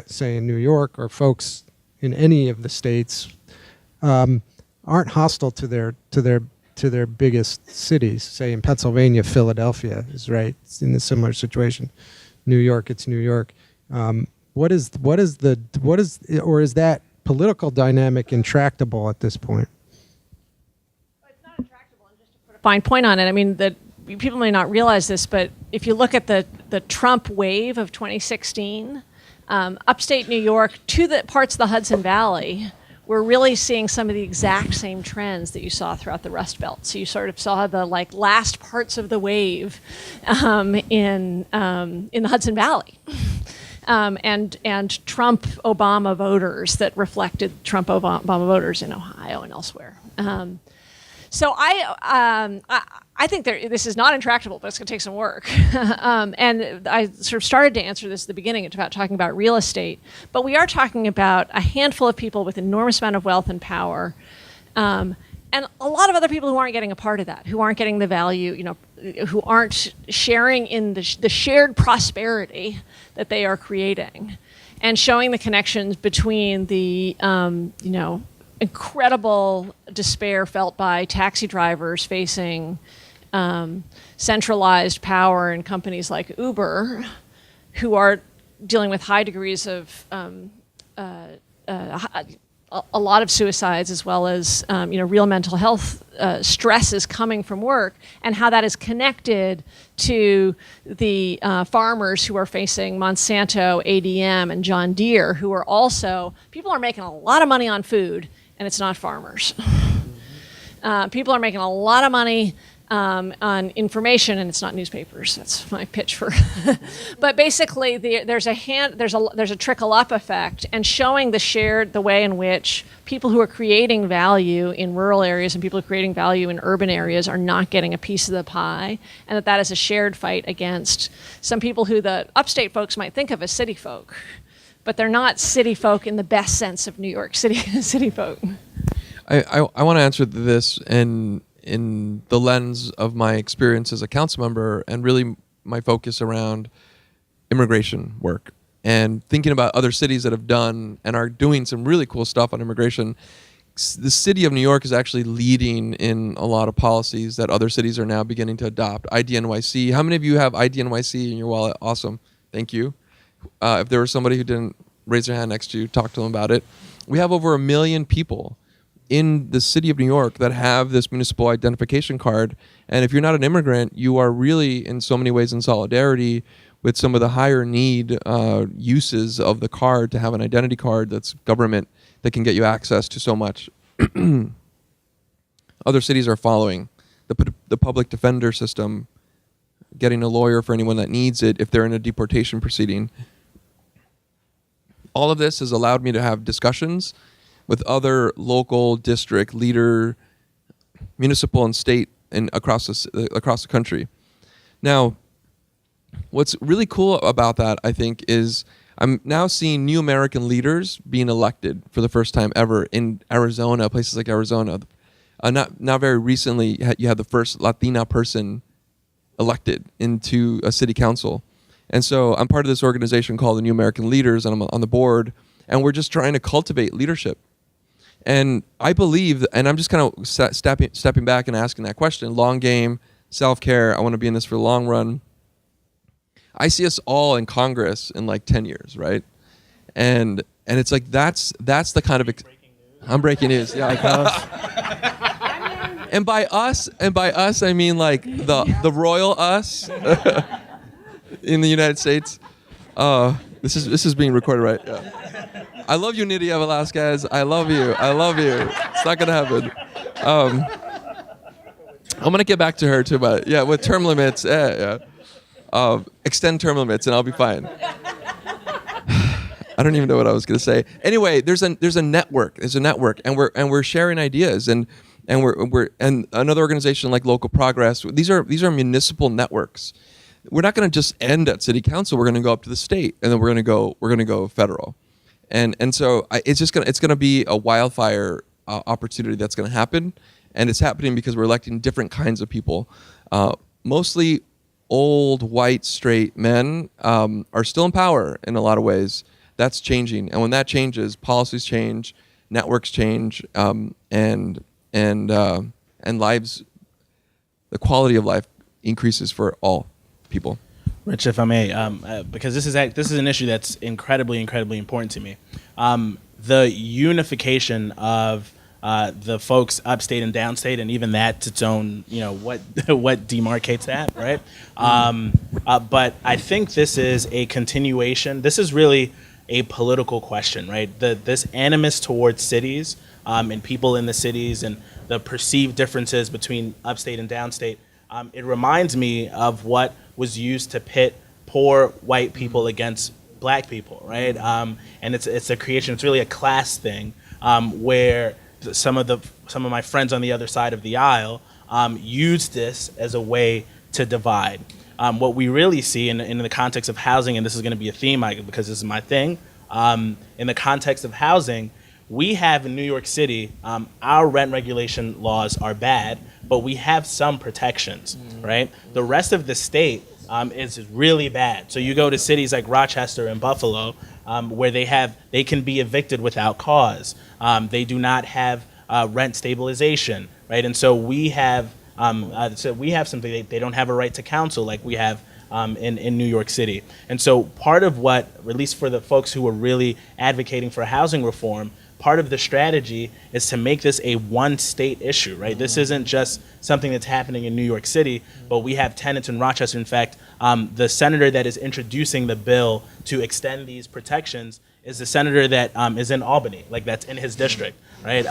say in New York, or folks in any of the states, aren't hostile to their biggest cities. Say in Pennsylvania, Philadelphia is right. It's in a similar situation. New York, it's New York. Or is that political dynamic intractable at this point? It's not intractable, and just to put a fine point on it, I mean, people may not realize this, but if you look at the Trump wave of 2016, upstate New York to the parts of the Hudson Valley, we're really seeing some of the exact same trends that you saw throughout the Rust Belt. So you sort of saw the last parts of the wave in the Hudson Valley. And Trump-Obama voters that reflected Trump-Obama voters in Ohio and elsewhere. So I think this is not intractable, but it's going to take some work. And I sort of started to answer this at the beginning about talking about real estate, but we are talking about a handful of people with enormous amount of wealth and power, and a lot of other people who aren't getting a part of that, who aren't getting the value, who aren't sharing in the shared prosperity that they are creating, and showing the connections between the, incredible despair felt by taxi drivers facing centralized power in companies like Uber, who are dealing with high degrees of a lot of suicides, as well as real mental health stresses coming from work, and how that is connected to the farmers who are facing Monsanto, ADM, and John Deere, who are also, people are making a lot of money on food, and it's not farmers. People are making a lot of money on information, and it's not newspapers. That's my pitch for. But basically, there's a trickle up effect, and showing the way in which people who are creating value in rural areas and people who are creating value in urban areas are not getting a piece of the pie, and that is a shared fight against some people who the upstate folks might think of as city folk, but they're not city folk in the best sense of New York City city folk. I want to answer this in the lens of my experience as a council member, and really my focus around immigration work and thinking about other cities that have done and are doing some really cool stuff on immigration. The city of New York is actually leading in a lot of policies that other cities are now beginning to adopt. IDNYC. How many of you have IDNYC in your wallet? Awesome. Thank you. If there was somebody who didn't raise their hand next to you, talk to them about it. We have over 1 million people in the city of New York that have this municipal identification card. And if you're not an immigrant, you are really in so many ways in solidarity with some of the higher need uses of the card, to have an identity card that's government that can get you access to so much. Other cities are following. The public defender system, getting a lawyer for anyone that needs it if they're in a deportation proceeding. All of this has allowed me to have discussions with other local, district, leader, municipal, and state, and across the country. Now, what's really cool about that, I think, is I'm now seeing new American leaders being elected for the first time ever in Arizona, places like Arizona. Not very recently, you had the first Latina person elected into a city council. And so I'm part of this organization called the New American Leaders, and I'm on the board, and we're just trying to cultivate leadership. And I believe, and I'm just kind of stepping back and asking that question, long game, self-care, I want to be in this for the long run. I see us all in Congress in like 10 years, right? And it's like, that's the kind of, I'm breaking news, yeah. And by us, I mean like the royal us in the United States. This is being recorded, right? Yeah. I love you, Nydia Velasquez. I love you. It's not gonna happen. I'm gonna get back to her too, but yeah, with term limits, extend term limits, and I'll be fine. I don't even know what I was gonna say. Anyway, there's a network. And we're sharing ideas, and we're another organization like Local Progress. These are municipal networks. We're not going to just end at city council. We're going to go up to the state, and then we're going to go federal, and so it's going to be a wildfire opportunity that's going to happen, and it's happening because we're electing different kinds of people. Mostly old white straight men are still in power in a lot of ways. That's changing, and when that changes, policies change, networks change, and lives, the quality of life increases for all people. Rich, if I may, because this is an issue that's incredibly important to me. The unification of the folks upstate and downstate, and even that's its own, what demarcates that, right? But I think this is a continuation. This is really a political question, right? This animus towards cities and people in the cities and the perceived differences between upstate and downstate. It reminds me of what was used to pit poor white people against black people, right? And it's a creation. It's really a class thing where some of my friends on the other side of the aisle use this as a way to divide. What we really see in the context of housing, and this is going to be a theme because this is my thing, in the context of housing, we have in New York City, our rent regulation laws are bad, but we have some protections, right? The rest of the state is really bad. So you go to cities like Rochester and Buffalo, where they can be evicted without cause. They do not have rent stabilization, right? And so we have something. They don't have a right to counsel like we have in New York City. And so part of what, at least for the folks who are really advocating for housing reform, part of the strategy is to make this a one-state issue, right? This isn't just something that's happening in New York City, but we have tenants in Rochester. In fact, the senator that is introducing the bill to extend these protections is the senator that is in Albany, like that's in his district, right?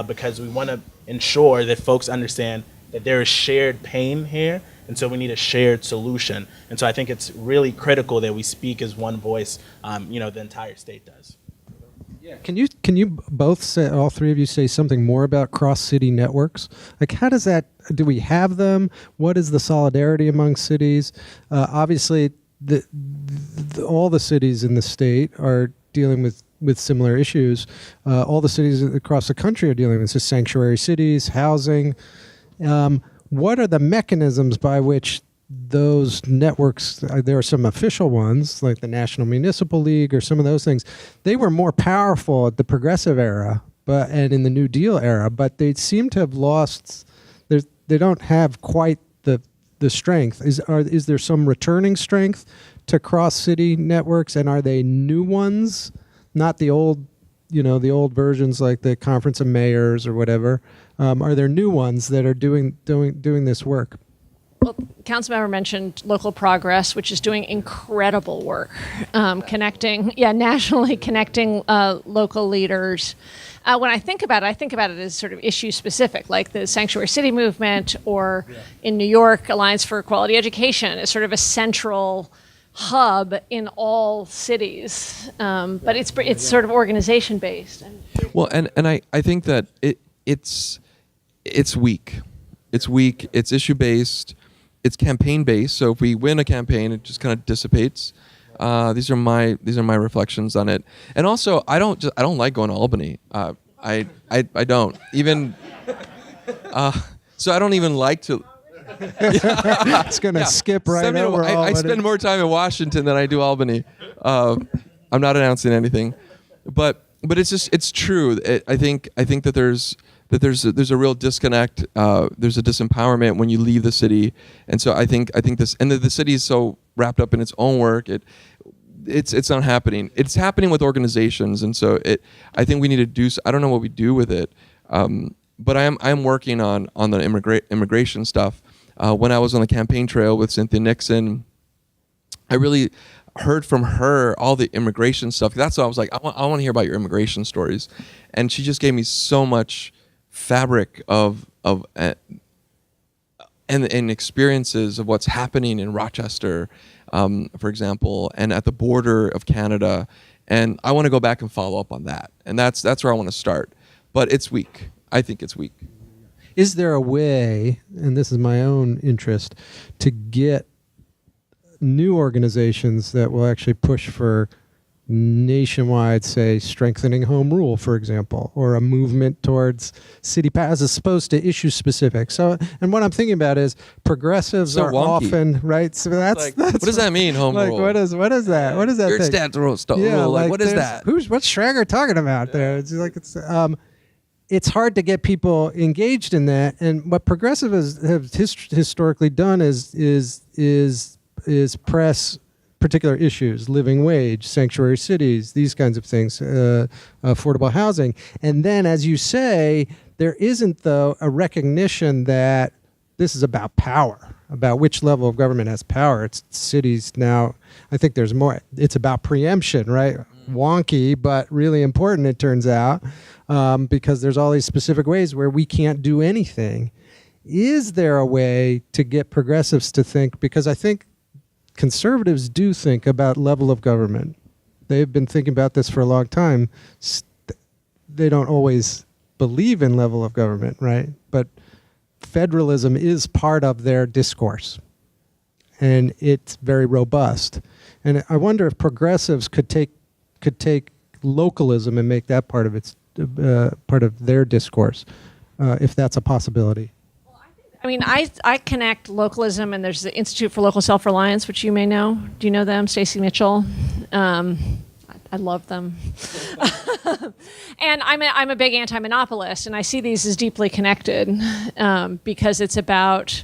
Because we want to ensure that folks understand that there is shared pain here, and so we need a shared solution. And so I think it's really critical that we speak as one voice, the entire state does. Can you both say, all three of you, say something more about cross-city networks? Like, how does that? Do we have them? What is the solidarity among cities? Obviously, all the cities in the state are dealing with similar issues. All the cities across the country are dealing with this: sanctuary cities, housing. What are the mechanisms by which those networks, there are some official ones like the National Municipal League or some of those things, they were more powerful at the progressive era and in the New Deal era, but they seem to have lost, they don't have quite the strength. Is there some returning strength to cross-city networks, and are they new ones, not the old, the old versions like the Conference of Mayors or whatever? Are there new ones that are doing this work? Well, Councilmember mentioned Local Progress, which is doing incredible work, nationally connecting local leaders. When I think about it as sort of issue specific, like the Sanctuary City movement, or in New York, Alliance for Quality Education is sort of a central hub in all cities, but it's sort of organization based. Well, and I think that it's weak. It's weak. It's issue based. It's campaign based. So if we win a campaign, it just kind of dissipates. These are my reflections on it. And also, I don't like going to Albany. I don't even. So I don't even like to. It's gonna skip right over. I spend more time in Washington than I do Albany. I'm not announcing anything, but it's true. I think that there's a real disconnect. There's a disempowerment when you leave the city, and so I think this, and the city is so wrapped up in its own work. It's not happening. It's happening with organizations, and so I think we need to do. I don't know what we do with it, but I'm working on the immigration stuff. When I was on the campaign trail with Cynthia Nixon, I really heard from her all the immigration stuff. That's why I was like, I want to hear about your immigration stories, and she just gave me so much fabric of and experiences of what's happening in Rochester, for example, and at the border of Canada. And I want to go back and follow up on that, and that's where I want to start. But it's weak. I think it's weak. Is there a way, and this is my own interest, to get new organizations that will actually push for nationwide, say, strengthening home rule, for example, or a movement towards city pass as opposed to issue specific. So, and what I'm thinking about is progressives So are wonky. often right. So that's What does that mean, home like rule? what is that? What is that? Your thing? stats rule. Like, what is there's- that? What's Schragger talking about there? It's like it's hard to get people engaged in that. And what progressives have historically done is press particular issues: living wage, sanctuary cities, these kinds of things, affordable housing. And then, as you say, there isn't, though, a recognition that this is about power, about which level of government has power. It's cities now. I think there's more. It's about preemption, right? Wonky, but really important, it turns out, because there's all these specific ways where we can't do anything. Is there a way to get progressives to think? Because I think conservatives do think about level of government. They've been thinking about this for a long time. They don't always believe in level of government, right? But federalism is part of their discourse, and it's very robust. And I wonder if progressives could take localism and make that part of its part of their discourse, if that's a possibility. I mean, I connect localism, and there's the Institute for Local Self-Reliance, which you may know. Do you know them? Stacy Mitchell. I love them. And I'm a big anti-monopolist, and I see these as deeply connected because it's about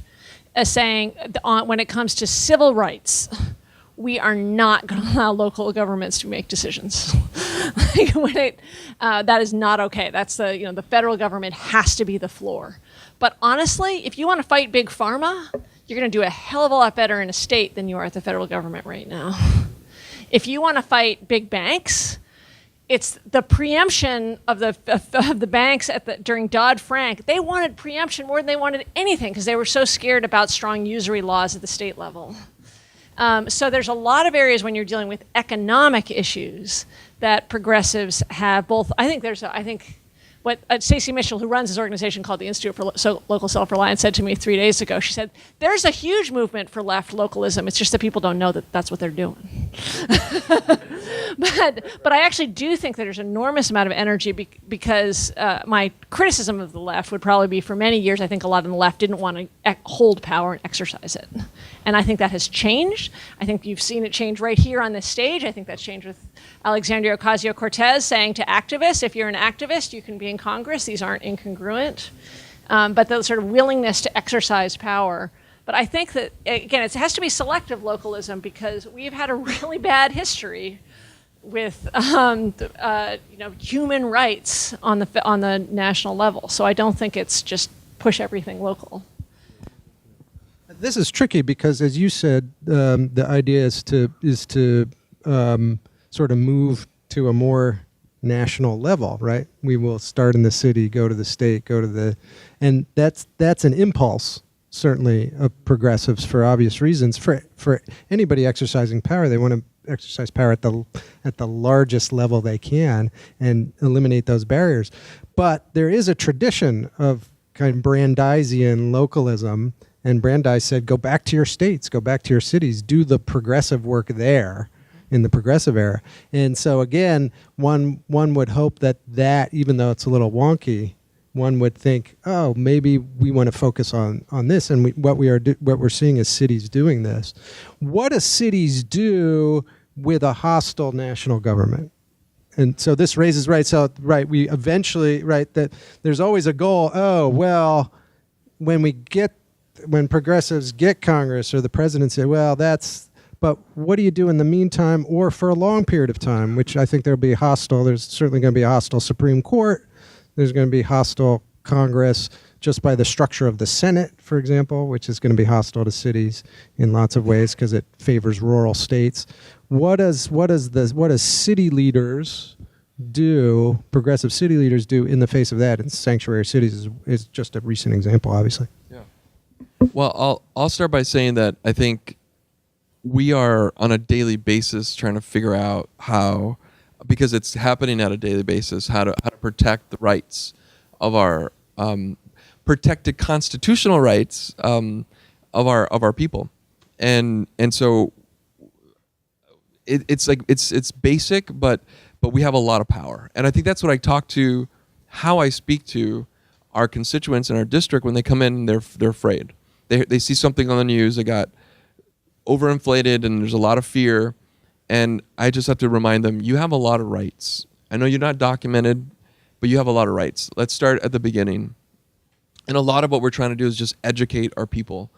saying when it comes to civil rights, we are not going to allow local governments to make decisions. That is not okay. That's the federal government has to be the floor. But honestly, if you want to fight big pharma, you're going to do a hell of a lot better in a state than you are at the federal government right now. If you want to fight big banks, it's the preemption of the banks during Dodd-Frank. They wanted preemption more than they wanted anything because they were so scared about strong usury laws at the state level. So there's a lot of areas when you're dealing with economic issues that progressives have both. I think what Stacy Mitchell, who runs this organization called the Institute for Local Self-Reliance, said to me 3 days ago. She said, there's a huge movement for left localism. It's just that people don't know that that's what they're doing. But I actually do think that there's an enormous amount of energy because my criticism of the left would probably be for many years, I think a lot on the left didn't want to hold power and exercise it. And I think that has changed. I think you've seen it change right here on this stage. I think that's changed with Alexandria Ocasio-Cortez saying to activists, if you're an activist, you can be in Congress. These aren't incongruent. But the sort of willingness to exercise power. But I think that, again, it has to be selective localism because we've had a really bad history with human rights on the national level. So I don't think it's just push everything local. This is tricky because, as you said, the idea is to sort of move to a more national level, right? We will start in the city, go to the state, and that's an impulse, certainly, of progressives for obvious reasons. For anybody exercising power, they want to exercise power at the largest level they can and eliminate those barriers. But there is a tradition of kind of Brandeisian localism. And Brandeis said, go back to your states, go back to your cities, do the progressive work there in the progressive era. And so again, one would hope that even though it's a little wonky, one would think, oh, maybe we want to focus on this. And what we're seeing is cities doing this. What do cities do with a hostile national government? And so this raises, we eventually, that there's always a goal. Oh, well, when progressives get Congress or the presidency, but what do you do in the meantime or for a long period of time, which I think there'll be hostile. There's certainly going to be a hostile Supreme Court. There's going to be hostile Congress just by the structure of the Senate, for example, which is going to be hostile to cities in lots of ways because it favors rural states. What does city leaders do, progressive city leaders do in the face of that? And sanctuary cities is just a recent example, obviously. Yeah. Well, I'll start by saying that I think we are on a daily basis trying to figure out how, because it's happening at a daily basis, how to protect the rights of our protected constitutional rights of our people, and so it's basic, but we have a lot of power. And I think that's what how I speak to our constituents in our district when they come in. They're afraid. They see something on the news. They got overinflated, and there's a lot of fear. And I just have to remind them, you have a lot of rights. I know you're not documented, but you have a lot of rights. Let's start at the beginning. And a lot of what we're trying to do is just educate our people.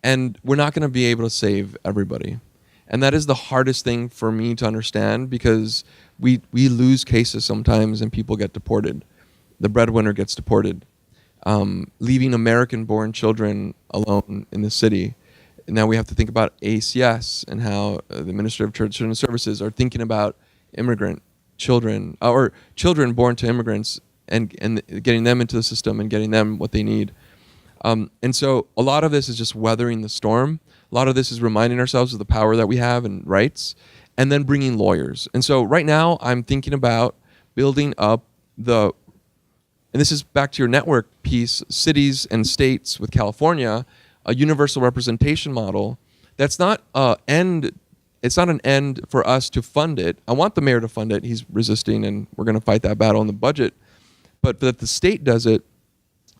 And we're not going to be able to save everybody. And that is the hardest thing for me to understand, because we lose cases sometimes and people get deported. The breadwinner gets deported. Leaving American-born children alone in the city. And now we have to think about ACS and how the Ministry of Children Services are thinking about immigrant children, or children born to immigrants, and getting them into the system and getting them what they need. And so a lot of this is just weathering the storm. A lot of this is reminding ourselves of the power that we have and rights, and then bringing lawyers. And so right now I'm thinking about building up and this is back to your network piece, cities and states with California, a universal representation model. That's not it's not an end for us to fund it. I want the mayor to fund it. He's resisting, and we're going to fight that battle in the budget. But if the state does it,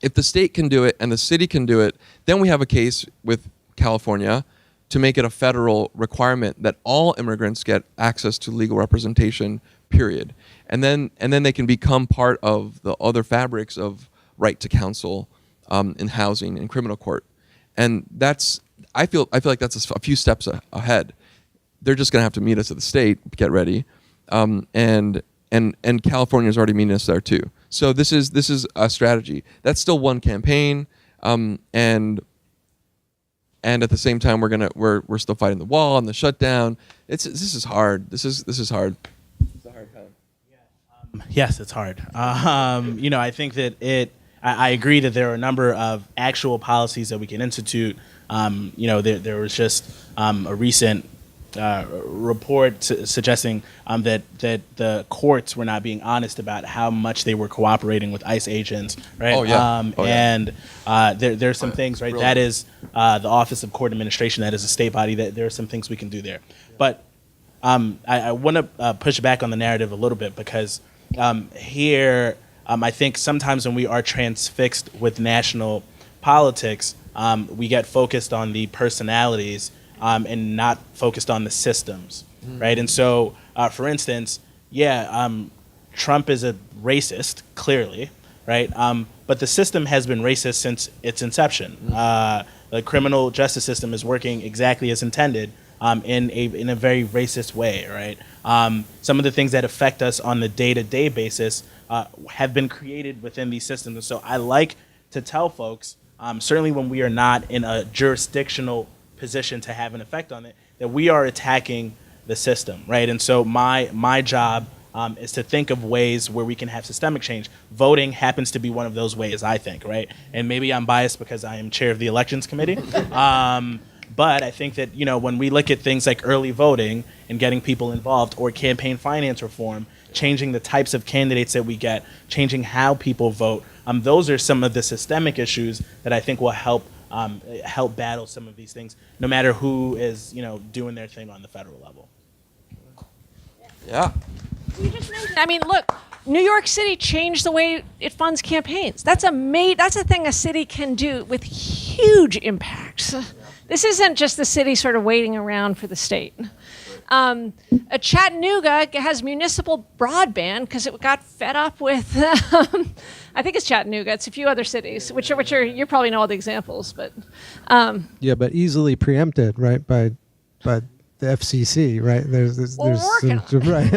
if the state can do it and the city can do it, then we have a case with California to make it a federal requirement that all immigrants get access to legal representation, period. And then they can become part of the other fabrics of right to counsel in housing and criminal court. And I feel like that's a few steps ahead. They're just going to have to meet us at the state, get ready. And California's already meeting us there too. So this is a strategy. That's still one campaign, and at the same time we're still fighting the wall and the shutdown. This is hard. This is hard. It's a hard time. Yes, it's hard. I think that I agree that there are a number of actual policies that we can institute. There was just a recent report suggesting that the courts were not being honest about how much they were cooperating with ICE agents, right? Oh yeah. And there's some things, right? That is the Office of Court Administration. That is a state body. That there are some things we can do there. But I want to push back on the narrative a little bit, because here I think sometimes when we are transfixed with national politics, we get focused on the personalities and not focused on the systems, right? And so, for instance, Trump is a racist, clearly, right? But the system has been racist since its inception. The criminal justice system is working exactly as intended in a very racist way, right? Some of the things that affect us on the day-to-day basis have been created within these systems. And so I like to tell folks, certainly when we are not in a jurisdictional position to have an effect on it, that we are attacking the system, right? And so my job is to think of ways where we can have systemic change. Voting happens to be one of those ways, I think, right? And maybe I'm biased because I am chair of the elections committee. But I think that, when we look at things like early voting and getting people involved, or campaign finance reform, changing the types of candidates that we get, changing how people vote, those are some of the systemic issues that I think will help battle some of these things, no matter who is, doing their thing on the federal level. Yeah. You just mentioned, look, New York City changed the way it funds campaigns. That's a thing a city can do with huge impacts. This isn't just the city sort of waiting around for the state. Chattanooga has municipal broadband because it got fed up with, I think it's Chattanooga. It's a few other cities, which are you probably know all the examples, but but easily preempted, right, by the FCC, right? There's working on it. Right.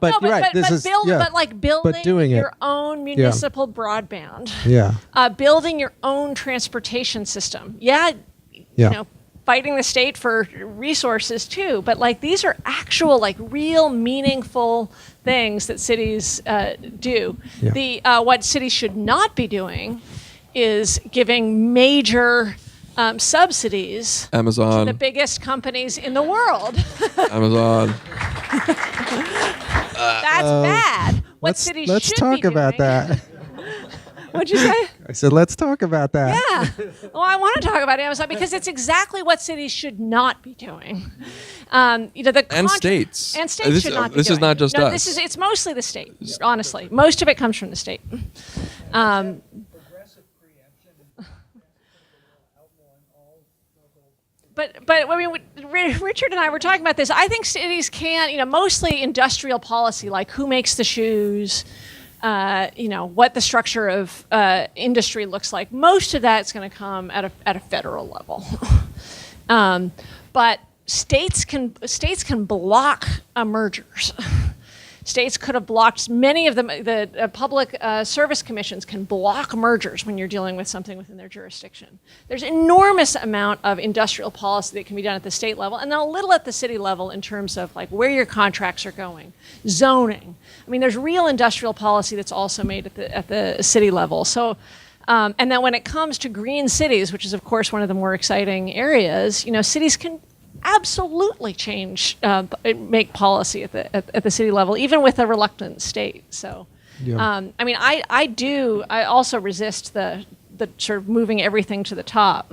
But no, right, building doing your it. Own municipal broadband. Yeah. Building your own transportation system. Fighting the state for resources too, but these are actual real meaningful things that cities do. Yeah. What cities should not be doing is giving major subsidies Amazon. to the biggest companies in the world. Amazon. That's bad. What cities let's should talk be about doing, that. What'd you say? I said, let's talk about that. Yeah. Well, I want to talk about Amazon because it's exactly what cities should not be doing. And states. And states should not be doing. This is not just no, us. It's mostly the state, honestly. Most of it comes from the state. But I mean, Richard and I were talking about this. I think cities can, mostly industrial policy, like who makes the shoes, what the structure of industry looks like. Most of that's going to come at a federal level. But states can block mergers. States could have blocked many of them. The public service commissions can block mergers when you're dealing with something within their jurisdiction. There's enormous amount of industrial policy that can be done at the state level, and then a little at the city level in terms of like where your contracts are going, zoning. I mean, there's real industrial policy that's also made at the city level. So, and then when it comes to green cities, which is of course one of the more exciting areas, cities can absolutely change, make policy at the city level, even with a reluctant state. So, Yeah. I mean, I also resist the sort of moving everything to the top.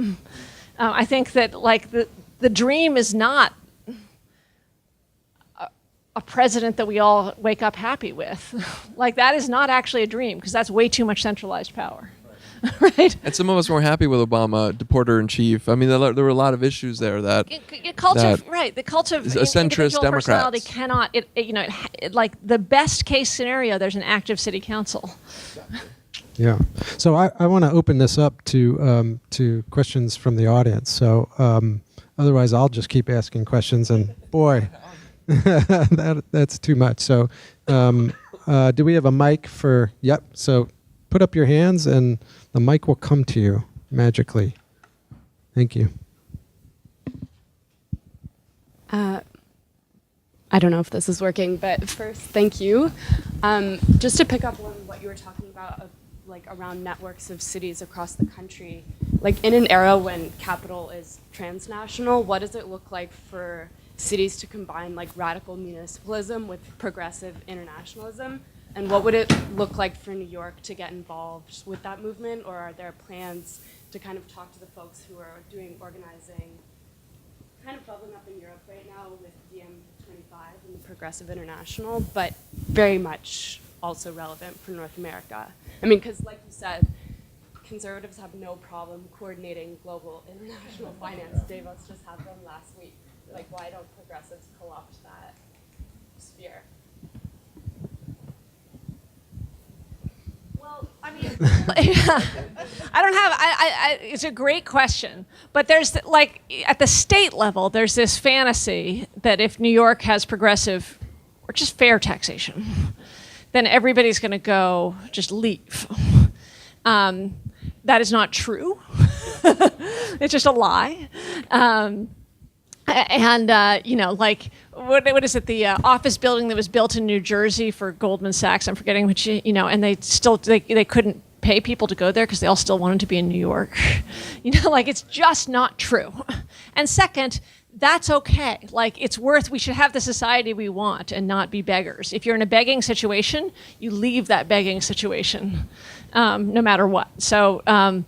I think that like the dream is not a president that we all wake up happy with. Like that is not actually a dream because that's way too much centralized power. Right. And some of us weren't happy with Obama, deporter in chief. I mean, there were a lot of issues there that the cult of centrist individual personality Democrats cannot. Like the best case scenario, there's an active city council. Yeah. So I want to open this up to questions from the audience. So otherwise, I'll just keep asking questions, and boy, that's too much. So do we have a mic for? Yep. So put up your hands, and the mic will come to you magically. Thank you. I don't know if this is working, but first, thank you. Just to pick up on what you were talking about, like around networks of cities across the country, like in an era when capital is transnational, what does it look like for cities to combine like radical municipalism with progressive internationalism? And what would it look like for New York to get involved with that movement? Or are there plans to kind of talk to the folks who are doing organizing, kind of bubbling up in Europe right now with DM25 and the Progressive International, but very much also relevant for North America? I mean, because like you said, conservatives have no problem coordinating global international finance. Davos just had them last week. Like, why don't progressives co-opt that sphere? Well, I mean, it's a great question, but there's like at the state level, there's this fantasy that if New York has progressive or just fair taxation, then everybody's going to go just leave. That is not true. It's just a lie. Like what is it? The office building that was built in New Jersey for Goldman Sachs. I'm forgetting which. And they couldn't pay people to go there because they all still wanted to be in New York. Like it's just not true. And second, that's okay. Like we should have the society we want and not be beggars. If you're in a begging situation, you leave that begging situation, no matter what. So a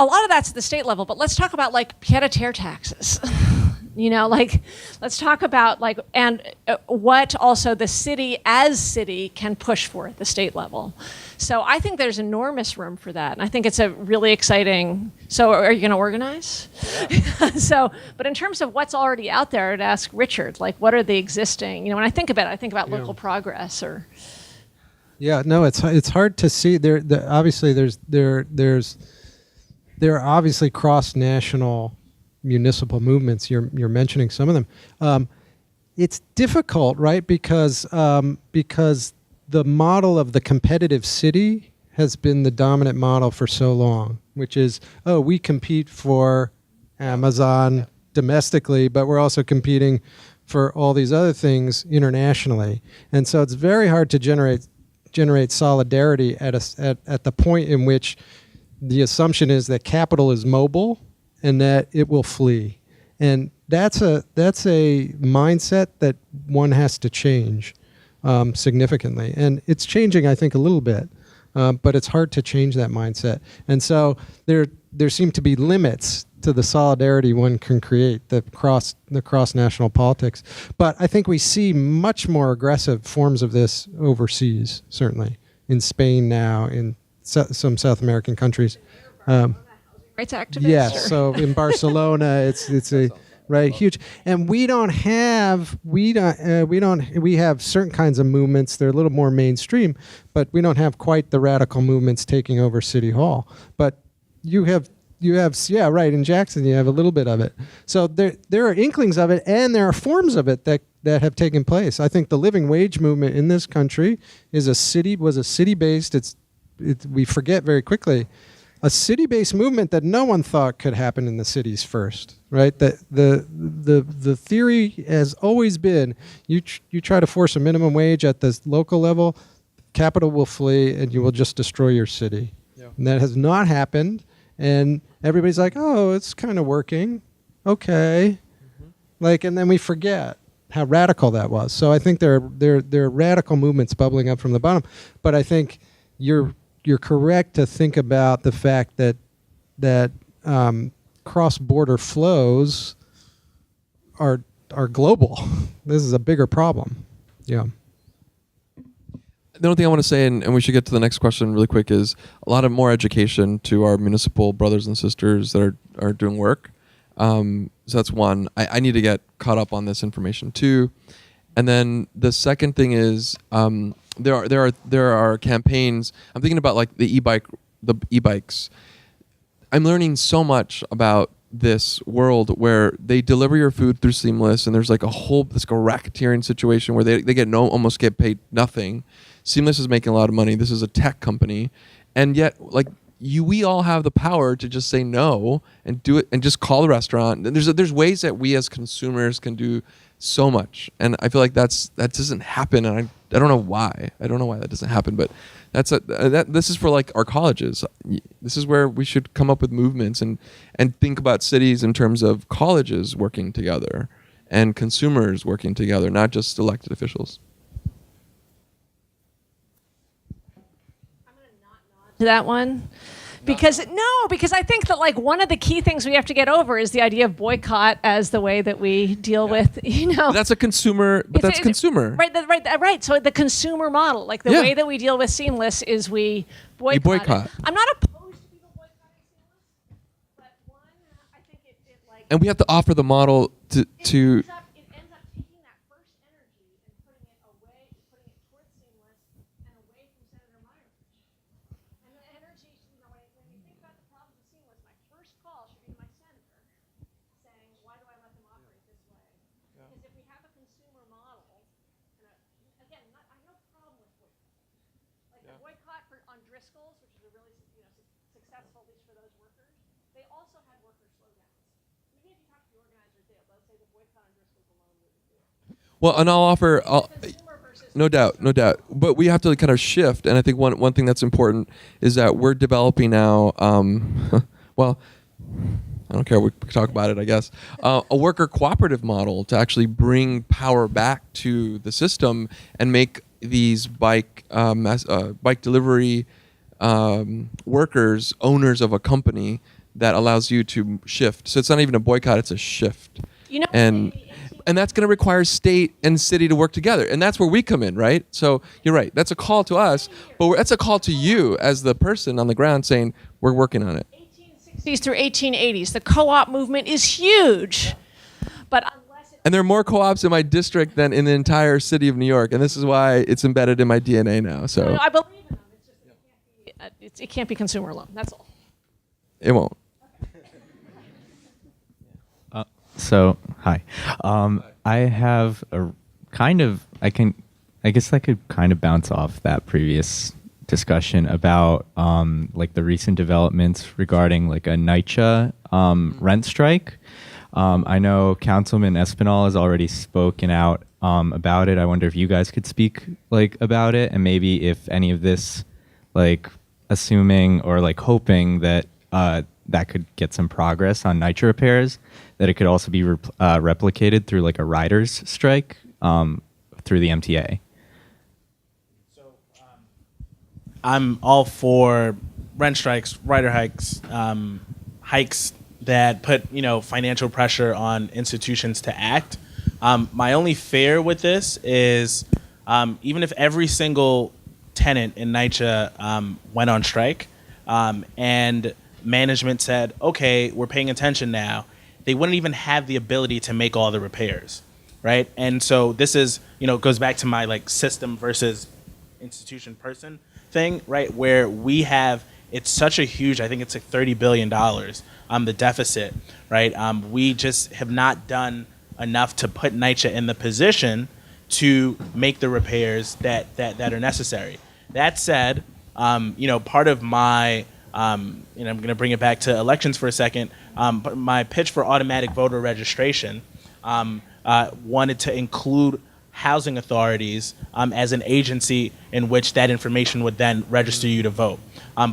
lot of that's at the state level. But let's talk about like pied-à-terre taxes. Let's talk about what also the city as city can push for at the state level. So I think there's enormous room for that. And I think it's a really exciting, so are you gonna organize? Yeah. But in terms of what's already out there, I'd ask Richard, like what are the existing, when I think about it, I think about local progress or. Yeah, no, it's hard to see. Obviously there are obviously cross-national municipal movements. You're mentioning some of them. It's difficult, right? Because the model of the competitive city has been the dominant model for so long, which is, we compete for Amazon domestically, but we're also competing for all these other things internationally. And so it's very hard to generate solidarity at the point in which the assumption is that capital is mobile and that it will flee. And that's a mindset that one has to change significantly. And it's changing, I think, a little bit. but it's hard to change that mindset. And so there seem to be limits to the solidarity one can create, the cross national politics. But I think we see much more aggressive forms of this overseas, certainly in Spain now, in some South American countries. Rights activists. Yes, so in Barcelona, it's a right huge, and we have certain kinds of movements. They're a little more mainstream, but we don't have quite the radical movements taking over City Hall. But you have yeah, right, in Jackson you have a little bit of it. So there are inklings of it, and there are forms of it that have taken place. I think the living wage movement in this country was a city-based. We forget very quickly. A city-based movement that no one thought could happen in the cities first, right? The theory has always been you try to force a minimum wage at the local level, capital will flee and you will just destroy your city. Yeah. And that has not happened, and everybody's like, oh, it's kind of working, okay, and then we forget how radical that was. So I think there are radical movements bubbling up from the bottom, but I think you're correct to think about the fact that cross-border flows are global. This is a bigger problem. Yeah. The only thing I want to say, and we should get to the next question really quick, is a lot of more education to our municipal brothers and sisters that are doing work. So that's one. I need to get caught up on this information too. And then the second thing is there are campaigns. I'm thinking about like the e-bikes. I'm learning so much about this world where they deliver your food through Seamless, and there's like a racketeering situation where they almost get paid nothing. Seamless is making a lot of money. This is a tech company, and yet we all have the power to just say no and do it and just call the restaurant. And there's ways that we as consumers can do so much, and I feel like that doesn't happen, and I don't know why. I don't know why that doesn't happen, but this is for like our colleges. This is where we should come up with movements and think about cities in terms of colleges working together and consumers working together, not just elected officials. To that one, because I think that one of the key things we have to get over is the idea of boycott as the way that we deal with That's a consumer, but that's consumer. Right. So the consumer model, the way that we deal with Seamless is we boycott. I'm not opposed to people boycotting Seamless, but one, I think it and we have to offer the model to. It ends up taking that first energy and putting it towards Seamless and away from Senator Myrie. And the energy, when you think about the problem of Seamless, my first call should be to my senator saying, why do I let them operate this way? Yeah. Because if we have a consumer model, again, I have no problem with boycott. The boycott on Driscoll's, which is a really successful, at least for those workers, they also had worker slowdowns. Even if you talk to the organizers there, they'll say the boycott on Driscoll's alone wouldn't do it. Well, and no doubt. But we have to kind of shift, and I think one thing that's important is that we're developing now. Well, I don't care. We can talk about it, I guess. A worker cooperative model to actually bring power back to the system and make these bike delivery workers owners of a company that allows you to shift. So it's not even a boycott; it's a shift. And that's going to require state and city to work together. And that's where we come in, right? So you're right. That's a call to us, but that's a call to you as the person on the ground saying, we're working on it. 1860s through 1880s, the co-op movement is huge. And there are more co-ops in my district than in the entire city of New York. And this is why it's embedded in my DNA now. So No, I believe in them. It's just it can't be consumer alone. That's all. It won't. So, hi. I have a kind of, I guess I could kind of bounce off that previous discussion about the recent developments regarding a NYCHA rent strike. I know Councilman Espinal has already spoken out about it. I wonder if you guys could speak about it, and maybe if any of this, assuming or hoping that that could get some progress on NYCHA repairs, that it could also be replicated through a riders strike through the MTA. So I'm all for rent strikes, rider hikes, hikes that put financial pressure on institutions to act. My only fear with this is even if every single tenant in NYCHA went on strike and management said, okay, we're paying attention now, they wouldn't even have the ability to make all the repairs, right? And so this is, goes back to my system versus institution person thing, right? Where we have, it's such a huge, I think it's $30 billion, the deficit, right? We just have not done enough to put NYCHA in the position to make the repairs that are necessary. That said, part of my, and I'm going to bring it back to elections for a second, but my pitch for automatic voter registration wanted to include housing authorities as an agency in which that information would then register you to vote.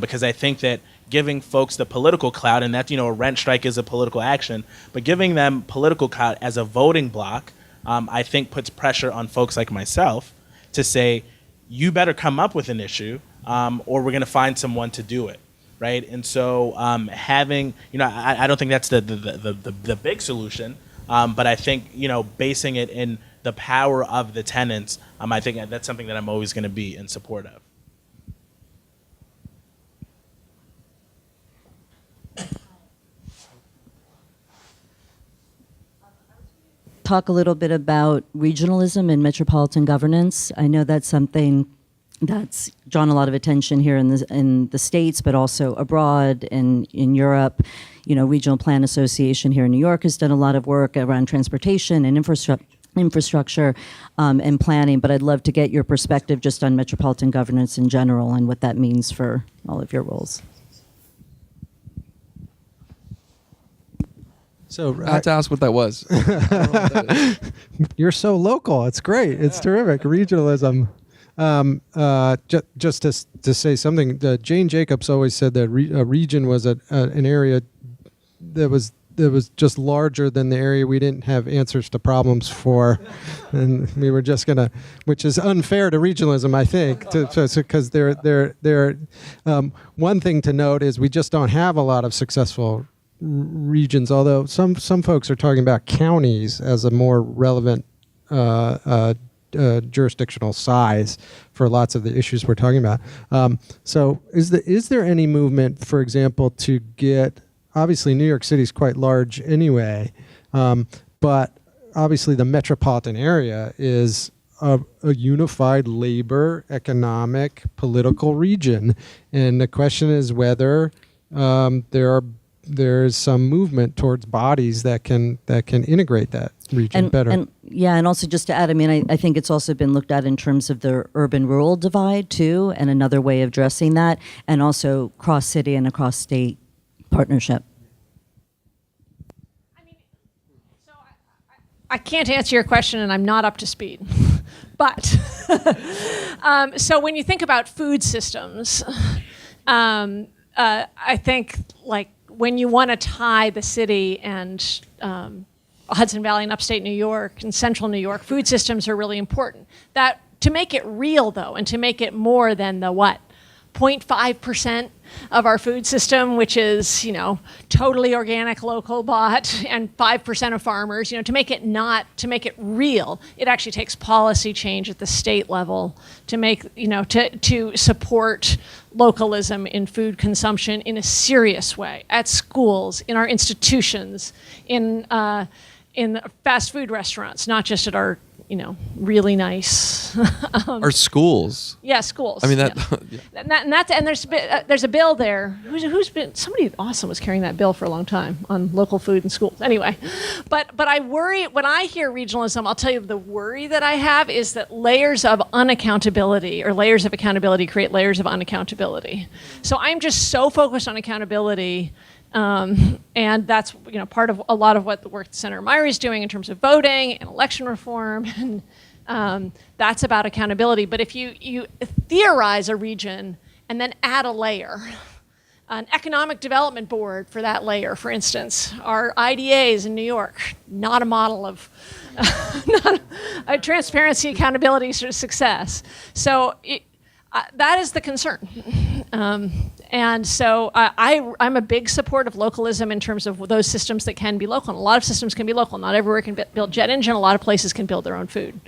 Because I think that giving folks the political clout, and that, a rent strike is a political action, but giving them political clout as a voting block, I think puts pressure on folks like myself to say, you better come up with an issue or we're going to find someone to do it. Right. And so having, I don't think that's the big solution, but I think, basing it in the power of the tenants, I think that's something that I'm always going to be in support of. Talk a little bit about regionalism and metropolitan governance. I know that's something that's drawn a lot of attention here in the States, but also abroad and in Europe. Regional Plan Association here in New York has done a lot of work around transportation and infrastructure and planning, but I'd love to get your perspective just on metropolitan governance in general and what that means for all of your roles. So I had to ask what that was. I don't know what that is. You're so local. It's great. It's terrific. Regionalism. Just to say something, Jane Jacobs always said that a region was an area that was just larger than the area we didn't have answers to problems for, and we were just gonna, which is unfair to regionalism, I think, because one thing to note is we just don't have a lot of successful regions. Although some folks are talking about counties as a more relevant jurisdictional size for lots of the issues we're talking about. So is there any movement, for example, to get, obviously New York City is quite large anyway, but obviously the metropolitan area is a unified labor, economic, political region. And the question is whether there's some movement towards bodies that can integrate that region better. And also just to add, I think it's also been looked at in terms of the urban-rural divide too, and another way of addressing that, and also cross-city and across-state partnership. I can't answer your question, and I'm not up to speed. But so when you think about food systems, I think when you want to tie the city and Hudson Valley and upstate New York and central New York, food systems are really important. That to make it real, though, and to make it more than the 0.5% of our food system, which is, totally organic, local bought, and 5% of farmers, to make it real, it actually takes policy change at the state level to make, to support localism in food consumption in a serious way, at schools, in our institutions, in fast food restaurants, not just at our really nice. Our schools. Yeah, schools. that. Yeah. And there's a bill there. Who's been, somebody awesome was carrying that bill for a long time on local food in schools. Anyway, but I worry when I hear regionalism. I'll tell you the worry that I have is that layers of unaccountability or layers of accountability create layers of unaccountability. So I'm just so focused on accountability. And that's part of a lot of what the work that Senator Myrie is doing in terms of voting and election reform, and that's about accountability. But if you theorize a region and then add a layer, an economic development board for that layer, for instance, our IDAs in New York, not a model of not a transparency, accountability, sort of success. So that is the concern. And so I'm a big support of localism in terms of those systems that can be local. And a lot of systems can be local. Not everywhere can build jet engine. A lot of places can build their own food.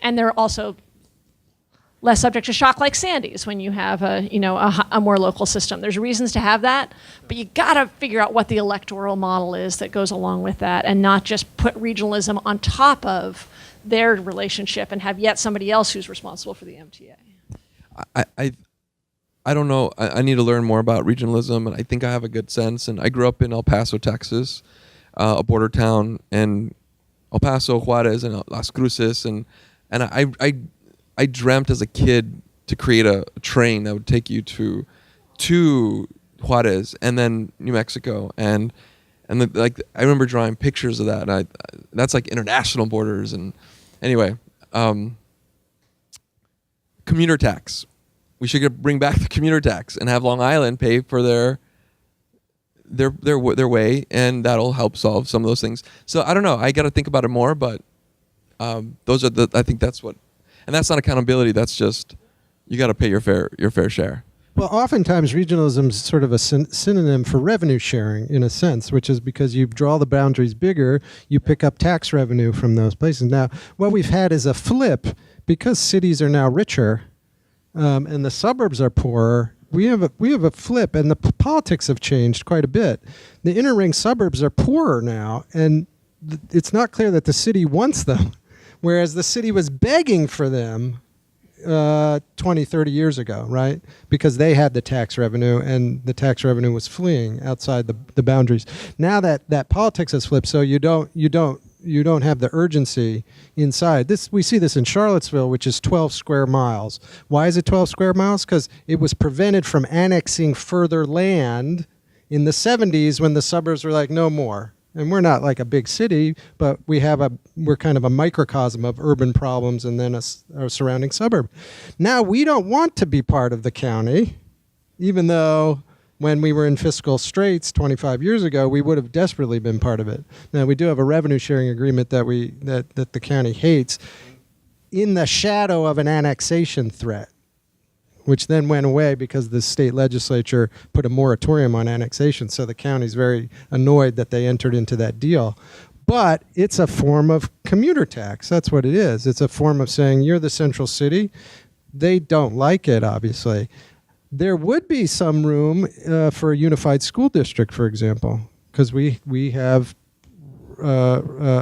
And they're also less subject to shock like Sandy's when you have a more local system. There's reasons to have that, but you gotta figure out what the electoral model is that goes along with that and not just put regionalism on top of their relationship and have yet somebody else who's responsible for the MTA. I don't know. I need to learn more about regionalism, and I think I have a good sense. And I grew up in El Paso, Texas, a border town, and El Paso, Juarez, and Las Cruces, and I dreamt as a kid to create a train that would take you to Juarez and then New Mexico, and I remember drawing pictures of that. And that's like international borders. And anyway, commuter tax. We should bring back the commuter tax and have Long Island pay for their way, and that'll help solve some of those things. So I don't know. I got to think about it more, but those are I think that's what. And that's not accountability. That's just you got to pay your fair share. Well, oftentimes regionalism is sort of a synonym for revenue sharing in a sense, which is because you draw the boundaries bigger, you pick up tax revenue from those places. Now, what we've had is a flip because cities are now richer and the suburbs are poorer. We have a flip, and the politics have changed quite a bit. The inner ring suburbs are poorer now, and it's not clear that the city wants them. Whereas the city was begging for them 20, 30 years ago, right? Because they had the tax revenue, and the tax revenue was fleeing outside the boundaries. Now that politics has flipped, so you don't have the urgency inside. We see this in Charlottesville, which is 12 square miles. Why is it 12 square miles? Because it was prevented from annexing further land in the 70s when the suburbs were like, no more. And we're not like a big city, but we're kind of a microcosm of urban problems and then a surrounding suburb. Now we don't want to be part of the county, even though when we were in fiscal straits 25 years ago, we would have desperately been part of it. Now we do have a revenue sharing agreement that the county hates in the shadow of an annexation threat, which then went away because the state legislature put a moratorium on annexation. So the county's very annoyed that they entered into that deal. But it's a form of commuter tax. That's what it is. It's a form of saying, you're the central city. They don't like it, obviously. There would be some room for a unified school district, for example, because we have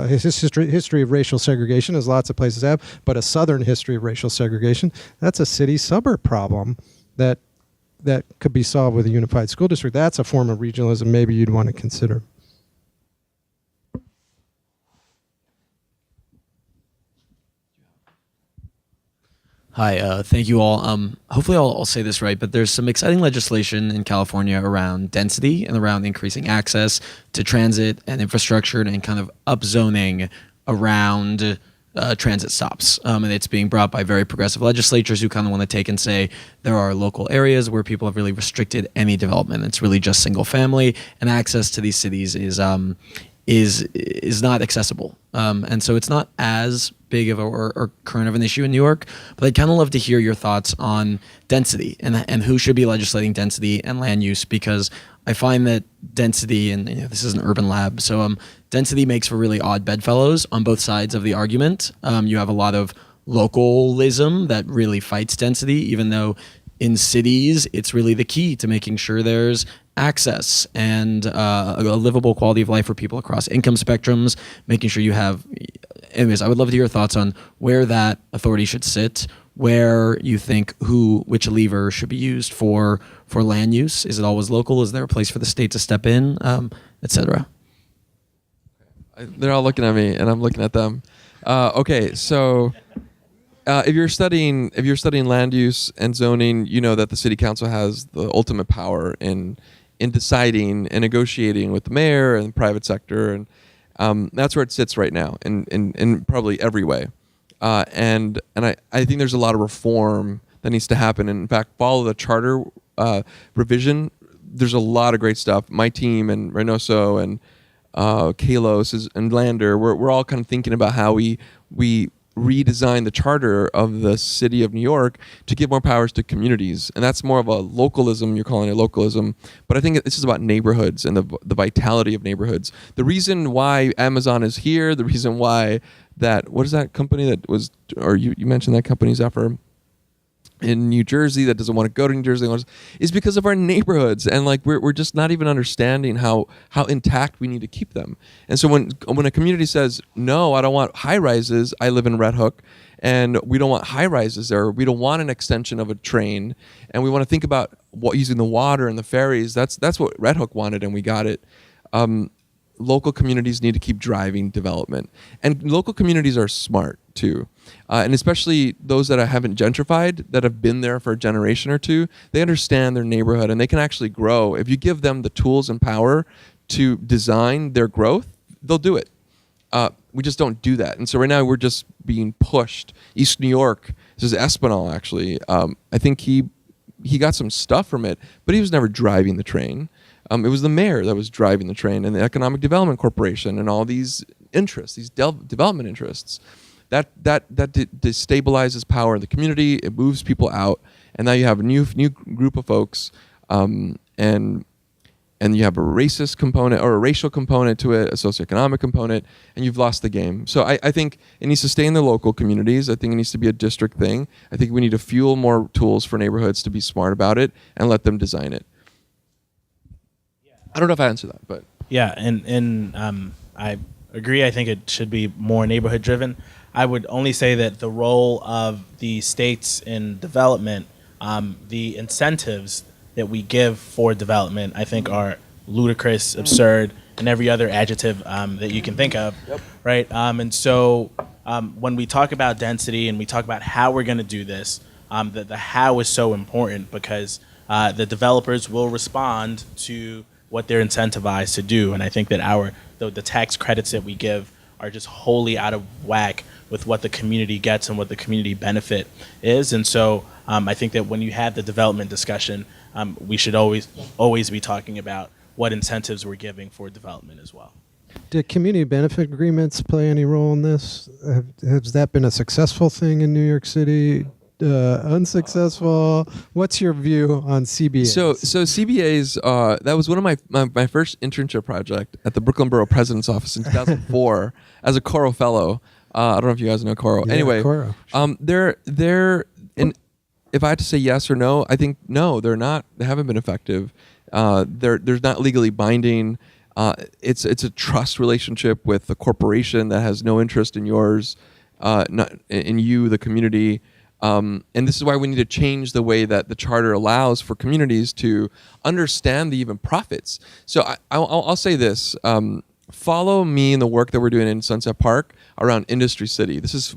history of racial segregation, as lots of places have, but a southern history of racial segregation. That's a city-suburb problem that could be solved with a unified school district. That's a form of regionalism maybe you'd want to consider. Hi, thank you all. Hopefully I'll say this right, but there's some exciting legislation in California around density and around increasing access to transit and infrastructure and kind of upzoning around transit stops. And it's being brought by very progressive legislatures who kind of want to take and say there are local areas where people have really restricted any development. It's really just single family, and access to these cities is not accessible. And so it's not as big of or current of an issue in New York, but I'd kind of love to hear your thoughts on density and who should be legislating density and land use, because I find that density, and this is an urban lab, so density makes for really odd bedfellows on both sides of the argument. You have a lot of localism that really fights density, even though in cities it's really the key to making sure there's access and a livable quality of life for people across income spectrums, making sure you have. Anyways, I would love to hear your thoughts on where that authority should sit, where you think which lever should be used for land use. Is it always local? Is there a place for the state to step in, et cetera? They're all looking at me, and I'm looking at them. Okay, so if you're studying land use and zoning, you know that the city council has the ultimate power in deciding and negotiating with the mayor and the private sector, and that's where it sits right now in probably every way. And I think there's a lot of reform that needs to happen. And in fact, follow the charter revision. There's a lot of great stuff. My team and Reynoso and Kalos and Lander, we're all kind of thinking about how we redesign the charter of the city of New York to give more powers to communities. And that's more of a localism, you're calling it localism. But I think this is about neighborhoods and the vitality of neighborhoods. The reason why Amazon is here, the reason why what is that company that was, or you mentioned that company, Zephyr, in New Jersey that doesn't want to go to New Jersey is because of our neighborhoods, and like we're just not even understanding how intact we need to keep them. And so when a community says, no, I don't want high rises, I live in Red Hook, and we don't want high rises there, we don't want an extension of a train, and we want to think about using the water and the ferries. That's what Red Hook wanted, and we got it. Local communities need to keep driving development, and local communities are smart too, and especially those that haven't gentrified, that have been there for a generation or two. They understand their neighborhood, and they can actually grow. If you give them the tools and power to design their growth, they'll do it. We just don't do that, and so right now we're just being pushed. East New York, this is Espinal actually. I think he got some stuff from it, but he was never driving the train. It was the mayor that was driving the train, and the Economic Development Corporation, and all these interests, these development interests. That destabilizes power in the community. It moves people out, and now you have a new group of folks, and you have a racist component or a racial component to it, a socioeconomic component, and you've lost the game. So I think it needs to stay in the local communities. I think it needs to be a district thing. I think we need to fuel more tools for neighborhoods to be smart about it and let them design it. I don't know if I answered that, but Yeah, and I agree. I think it should be more neighborhood driven. I would only say that the role of the states in development, the incentives that we give for development, I think are ludicrous, absurd, and every other adjective that you can think of, right? And so when we talk about density and we talk about how we're going to do this, the how is so important because the developers will respond to what they're incentivized to do. And I think that the tax credits that we give are just wholly out of whack with what the community gets and what the community benefit is. And so I think that when you have the development discussion, we should always be talking about what incentives we're giving for development as well. Did community benefit agreements play any role in this? Has that been a successful thing in New York City? Unsuccessful? What's your view on CBAs? So CBAs, that was one of my first internship project at the Brooklyn Borough President's Office in 2004 as a Coro Fellow. I don't know if you guys know Coro. Yeah, anyway, Coro. They're in. If I had to say yes or no, I think no, they're not. They haven't been effective. They're not legally binding. It's a trust relationship with the corporation that has no interest in yours, not in you, the community. And this is why we need to change the way that the charter allows for communities to understand the even profits. So I'll say this. Follow me in the work that we're doing in Sunset Park around Industry City. This is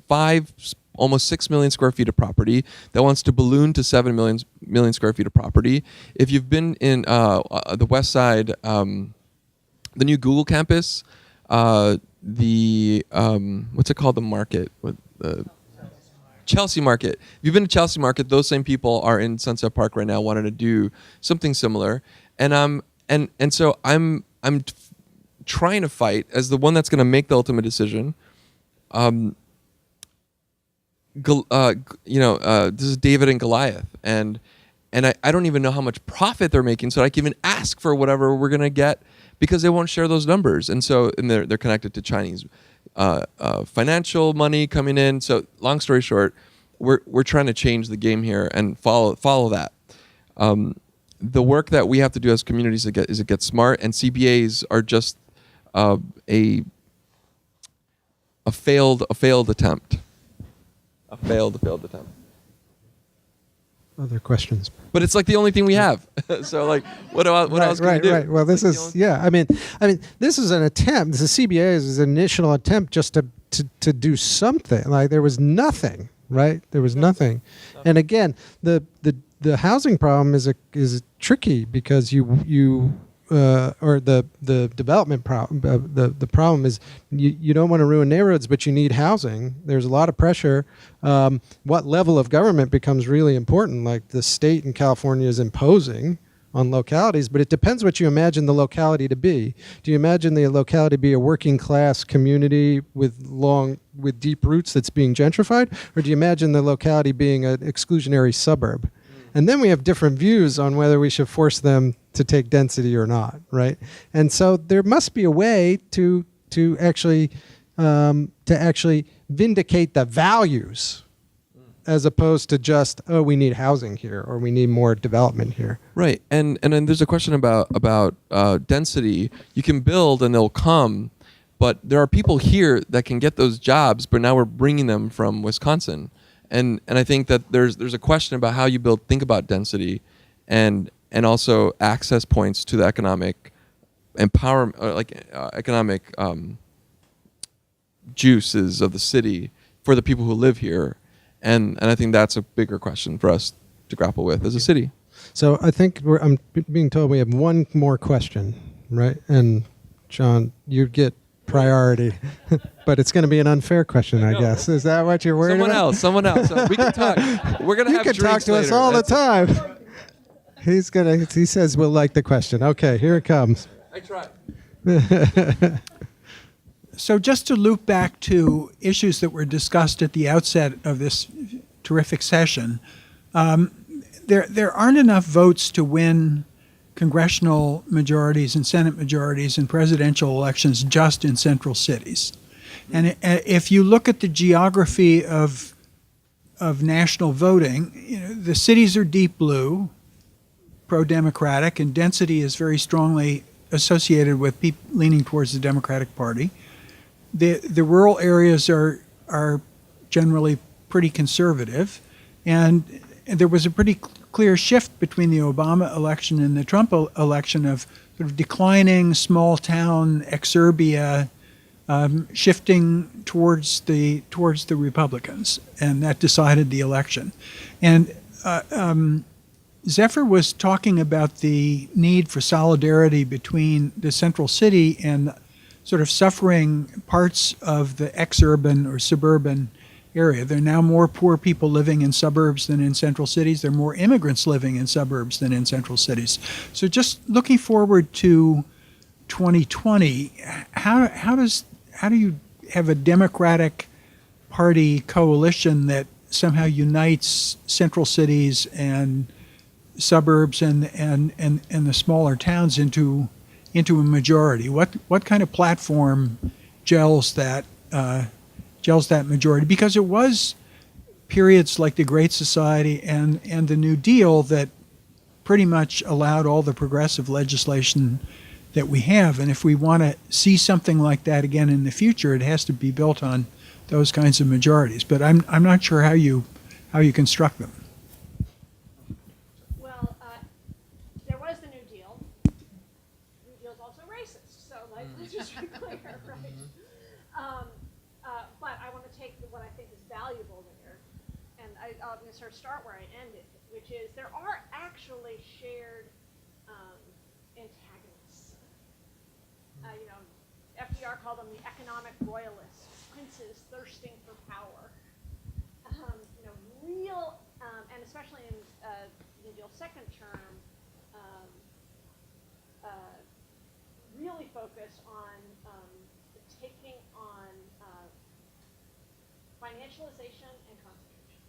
almost 6 million square feet of property that wants to balloon to 7 million square feet of property. If you've been in the West Side, the new Google campus, what's it called? The market with the Chelsea Market. If you've been to Chelsea Market, those same people are in Sunset Park right now wanting to do something similar. And so I'm trying to fight as the one that's going to make the ultimate decision. This is David and Goliath, and I don't even know how much profit they're making, so I can even ask for whatever we're going to get because they won't share those numbers. And they're connected to Chinese financial money coming in. So long story short, we're trying to change the game here and follow that. The work that we have to do as communities is to get smart, and CBAs are just a failed attempt. A failed attempt. Other questions? But it's like the only thing we have. So like, what else can we do? Right. Well, this is I mean, this is an attempt. The CBA is an initial attempt just to do something. Like there was nothing, right? There was nothing. And again, the housing problem is tricky because or the development problem. The problem is you don't want to ruin neighborhoods, but you need housing. There's a lot of pressure. What level of government becomes really important? Like the state in California is imposing on localities, but it depends what you imagine the locality to be. Do you imagine the locality to be a working class community with long with deep roots that's being gentrified, or do you imagine the locality being an exclusionary suburb? And then we have different views on whether we should force them to take density or not, right? And so there must be a way to actually vindicate the values, as opposed to just, oh, we need housing here or we need more development here. Right, and then there's a question about density. You can build and they'll come, but there are people here that can get those jobs, but now we're bringing them from Wisconsin, and I think that there's a question about how you think about density, and also access points to the economic empowerment, economic juices of the city for the people who live here. And I think that's a bigger question for us to grapple with as a city. So I think I'm being told we have one more question, right? And John, you get priority, but it's going to be an unfair question, I guess. Is that what you're worried about? Someone else. We can talk. We're going to have You can talk to us later. all the time. He says we'll like the question. Okay, here it comes. I tried. So just to loop back to issues that were discussed at the outset of this terrific session, there aren't enough votes to win congressional majorities and Senate majorities in presidential elections just in central cities. And if you look at the geography of national voting, the cities are deep blue, pro-democratic, and density is very strongly associated with people leaning towards the Democratic Party. The rural areas are generally pretty conservative, and there was a pretty clear shift between the Obama election and the Trump election of sort of declining small town exurbia, shifting towards the Republicans, and that decided the election. And Zephyr was talking about the need for solidarity between the central city and sort of suffering parts of the exurban or suburban area. There are now more poor people living in suburbs than in central cities. There are more immigrants living in suburbs than in central cities. So just looking forward to 2020, how do you have a Democratic Party coalition that somehow unites central cities and suburbs and the smaller towns into a majority? What kind of platform gels that majority? Because it was periods like the Great Society and the New Deal that pretty much allowed all the progressive legislation that we have. And if we want to see something like that again in the future, it has to be built on those kinds of majorities. But I'm not sure how you construct them. There was the New Deal. New Deal is also racist, so let's just be clear, right? But I want to take what I think is valuable there, and I'm going to sort of start where I ended, which is there are actually shared antagonists. FDR called them the economic royalists, princes thirsting for power. Real, and especially in New Deal's second term, really focus on taking on financialization and concentration,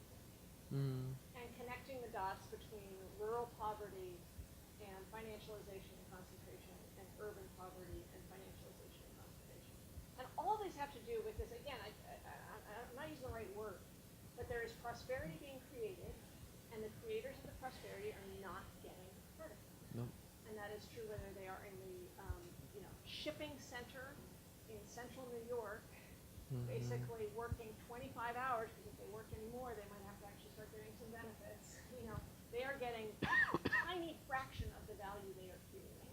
and connecting the dots between rural poverty and financialization and concentration, and urban poverty and financialization and concentration. And all these have to do with this. Again, I'm not using the right word, but there is prosperity being created, and the creators of the prosperity are not getting credit. Nope. And that is true whether they are in the shipping center in central New York, basically working 25 hours, because if they work anymore, they might have to actually start getting some benefits. They are getting a tiny fraction of the value they are creating.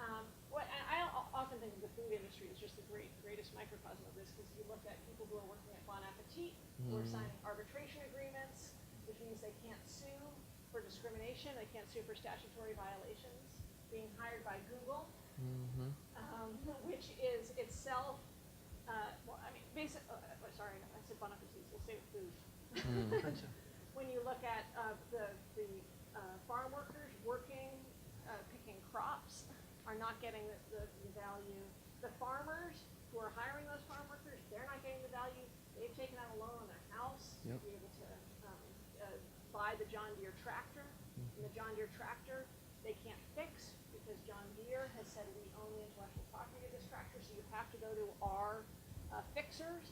I often think of the food industry as just the greatest microcosm of this, because you look at people who are working at Bon Appetit, who are signing arbitration agreements, which means they can't sue for discrimination, they can't sue for statutory violations, being hired by Google, which is itself, sorry, I said Bon Appetit, we'll stay with food. When you look at the farm workers working, picking crops, are not getting the value. The farmers who are hiring those farm workers, they're not getting the value. taken out a loan on their house to be able to buy the John Deere tractor. And the John Deere tractor they can't fix because John Deere has said we own the intellectual property of this tractor, so you have to go to our fixers,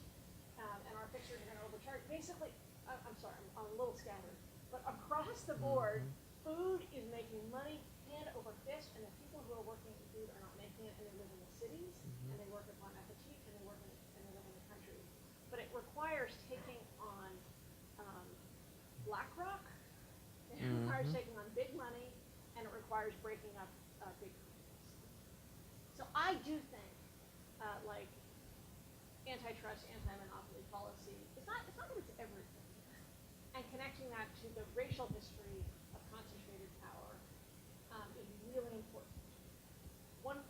and our fixers are going to overcharge. Basically, I'm sorry, I'm a little scattered, but across the board, food is making money hand over fist, and the people who are working in food are not making it, and they live in the cities, and they work at Bon Appetit, and they work and they live in the country. But it requires taking on BlackRock, it requires taking on big money, and it requires breaking up big companies. So I do think, like, antitrust, anti-monopoly policy, it's not that it's everything. And connecting that to the racial history of concentrated power is really important.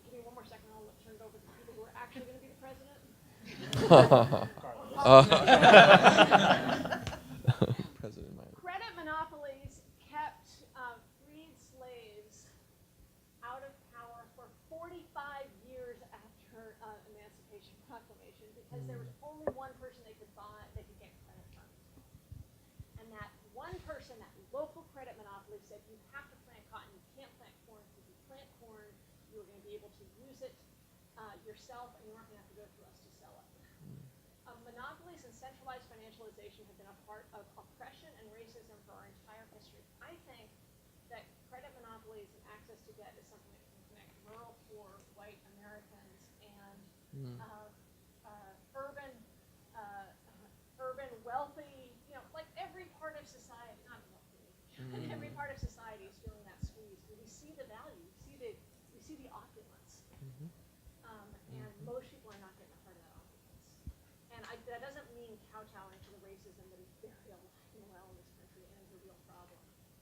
Give me one more second, I'll turn it over to the people who are actually going to be the president. President Myrie. Credit monopolies kept freed slaves out of power for 45 years after Emancipation Proclamation because there was only one person they could get credit from. And that one person, that local credit monopoly said, you have to plant cotton, you can't plant corn. If you plant corn, you're going to be able to use it yourself, and you aren't going to have to go through us to sell it. Monopolies and centralized financialization have been a part of oppression and racism for our entire history. I think that credit monopolies and access to debt is something that can connect rural, poor, white Americans and urban, wealthy, like every part of society, not wealthy, every part of society is feeling that squeeze. And we see the value, we see the opulence. And most people are not getting a part of that opulence. And that doesn't mean kowtowing to the racism that is very alive and well in this country and is a real problem.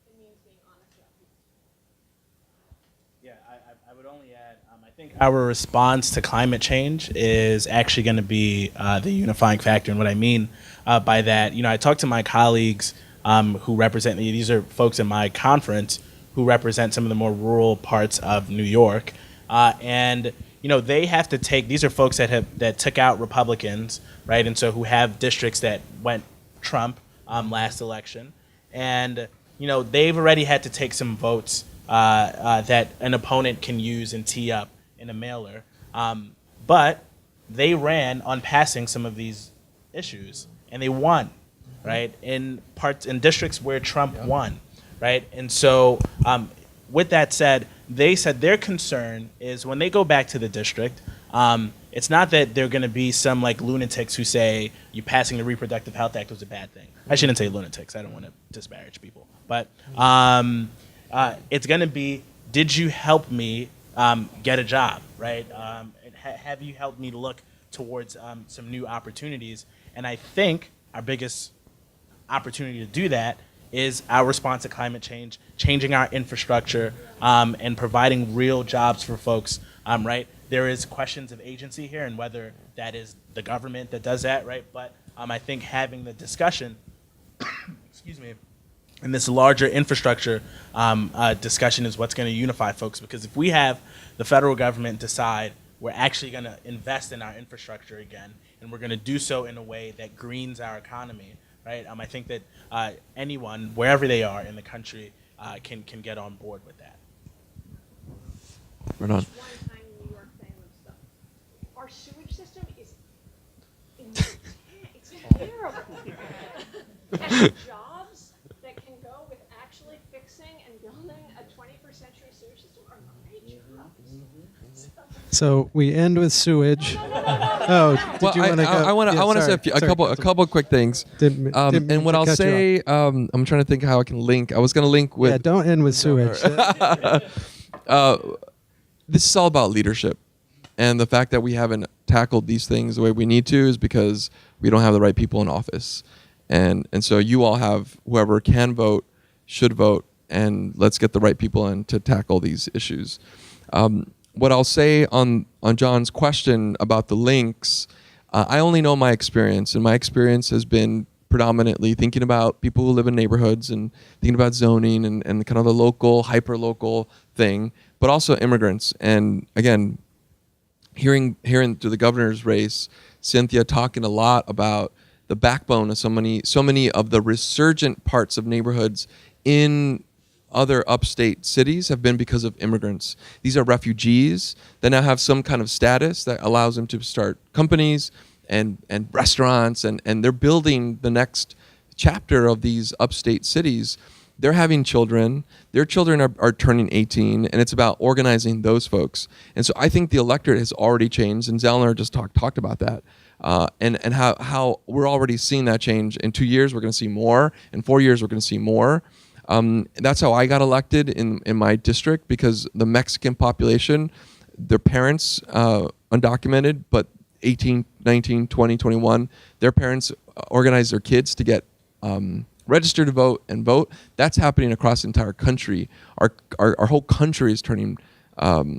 It means being honest about people's feelings. Yeah, I would only add, I think our response to climate change is actually going to be the unifying factor. And what I mean by that, I talked to my colleagues who represent, these are folks in my conference who represent some of the more rural parts of New York. And they have to take, these are folks that took out Republicans, right? And so who have districts that went Trump last election. And, they've already had to take some votes that an opponent can use and tee up in a mailer. But they ran on passing some of these issues, and they won, right? In districts where Trump won, right? And so with that said, they said their concern is when they go back to the district, it's not that they're going to be some like lunatics who say you passing the Reproductive Health Act was a bad thing. I shouldn't say lunatics. I don't want to disparage people. But it's going to be, did you help me get a job, right? Have you helped me look towards some new opportunities? And I think our biggest opportunity to do that is our response to climate change, changing our infrastructure, and providing real jobs for folks, right? There is questions of agency here and whether that is the government that does that, right? But I think having the discussion, excuse me, and this larger infrastructure discussion is what's going to unify folks, because if we have the federal government decide we're actually going to invest in our infrastructure again, and we're going to do so in a way that greens our economy, right? I think that anyone, wherever they are in the country, can get on board with that. Right on. One tiny New York thing of stuff. Our sewage system is it's terrible. And jobs that can go with actually fixing and building a 21st century sewage system are great jobs. So we end with sewage. Oh, did you want to go? I want to say a couple of quick things. And what I'll say, I'm trying to think how I can link. I was going to link with. Yeah, don't end with sewage. This is all about leadership, and the fact that we haven't tackled these things the way we need to is because we don't have the right people in office, and so you all have whoever can vote should vote, and let's get the right people in to tackle these issues. What I'll say on John's question about the links, I only know my experience, and my experience has been predominantly thinking about people who live in neighborhoods and thinking about zoning and kind of the local, hyper-local thing, but also immigrants. And again, hearing through the governor's race, Cynthia talking a lot about the backbone of so many of the resurgent parts of neighborhoods in other upstate cities have been because of immigrants. These are refugees that now have some kind of status that allows them to start companies and restaurants, and they're building the next chapter of these upstate cities. They're having children. Their children are turning 18, and it's about organizing those folks. And so I think the electorate has already changed, and Zellnor just talked about that. And how we're already seeing that change. In 2 years, we're going to see more. In 4 years, we're going to see more. That's how I got elected in my district, because the Mexican population, their parents, undocumented, but 18, 19, 20, 21, their parents organized their kids to get registered to vote and vote. That's happening across the entire country. Our whole country is turning black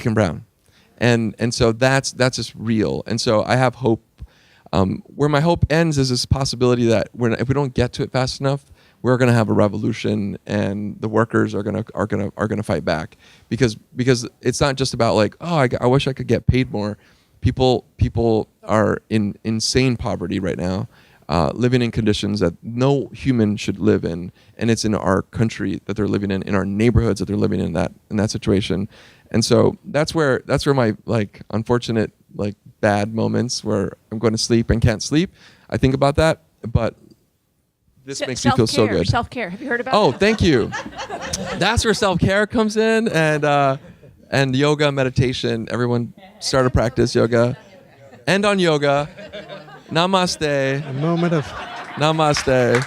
and brown. And so that's just real. And so I have hope. Where my hope ends is this possibility that if we don't get to it fast enough, we're going to have a revolution, and the workers are going to fight back, because it's not just about like, oh, I wish I could get paid more. People are in insane poverty right now, living in conditions that no human should live in, and it's in our country that they're living in our neighborhoods that they're living in that situation. And so that's where my like unfortunate like bad moments where I'm going to sleep and can't sleep, I think about that, but this makes me feel so good. Self-care. Have you heard about Oh, that? thank you. That's where self-care comes in, and yoga, meditation. Everyone start to practice yoga. End on yoga. Namaste. A moment of Namaste.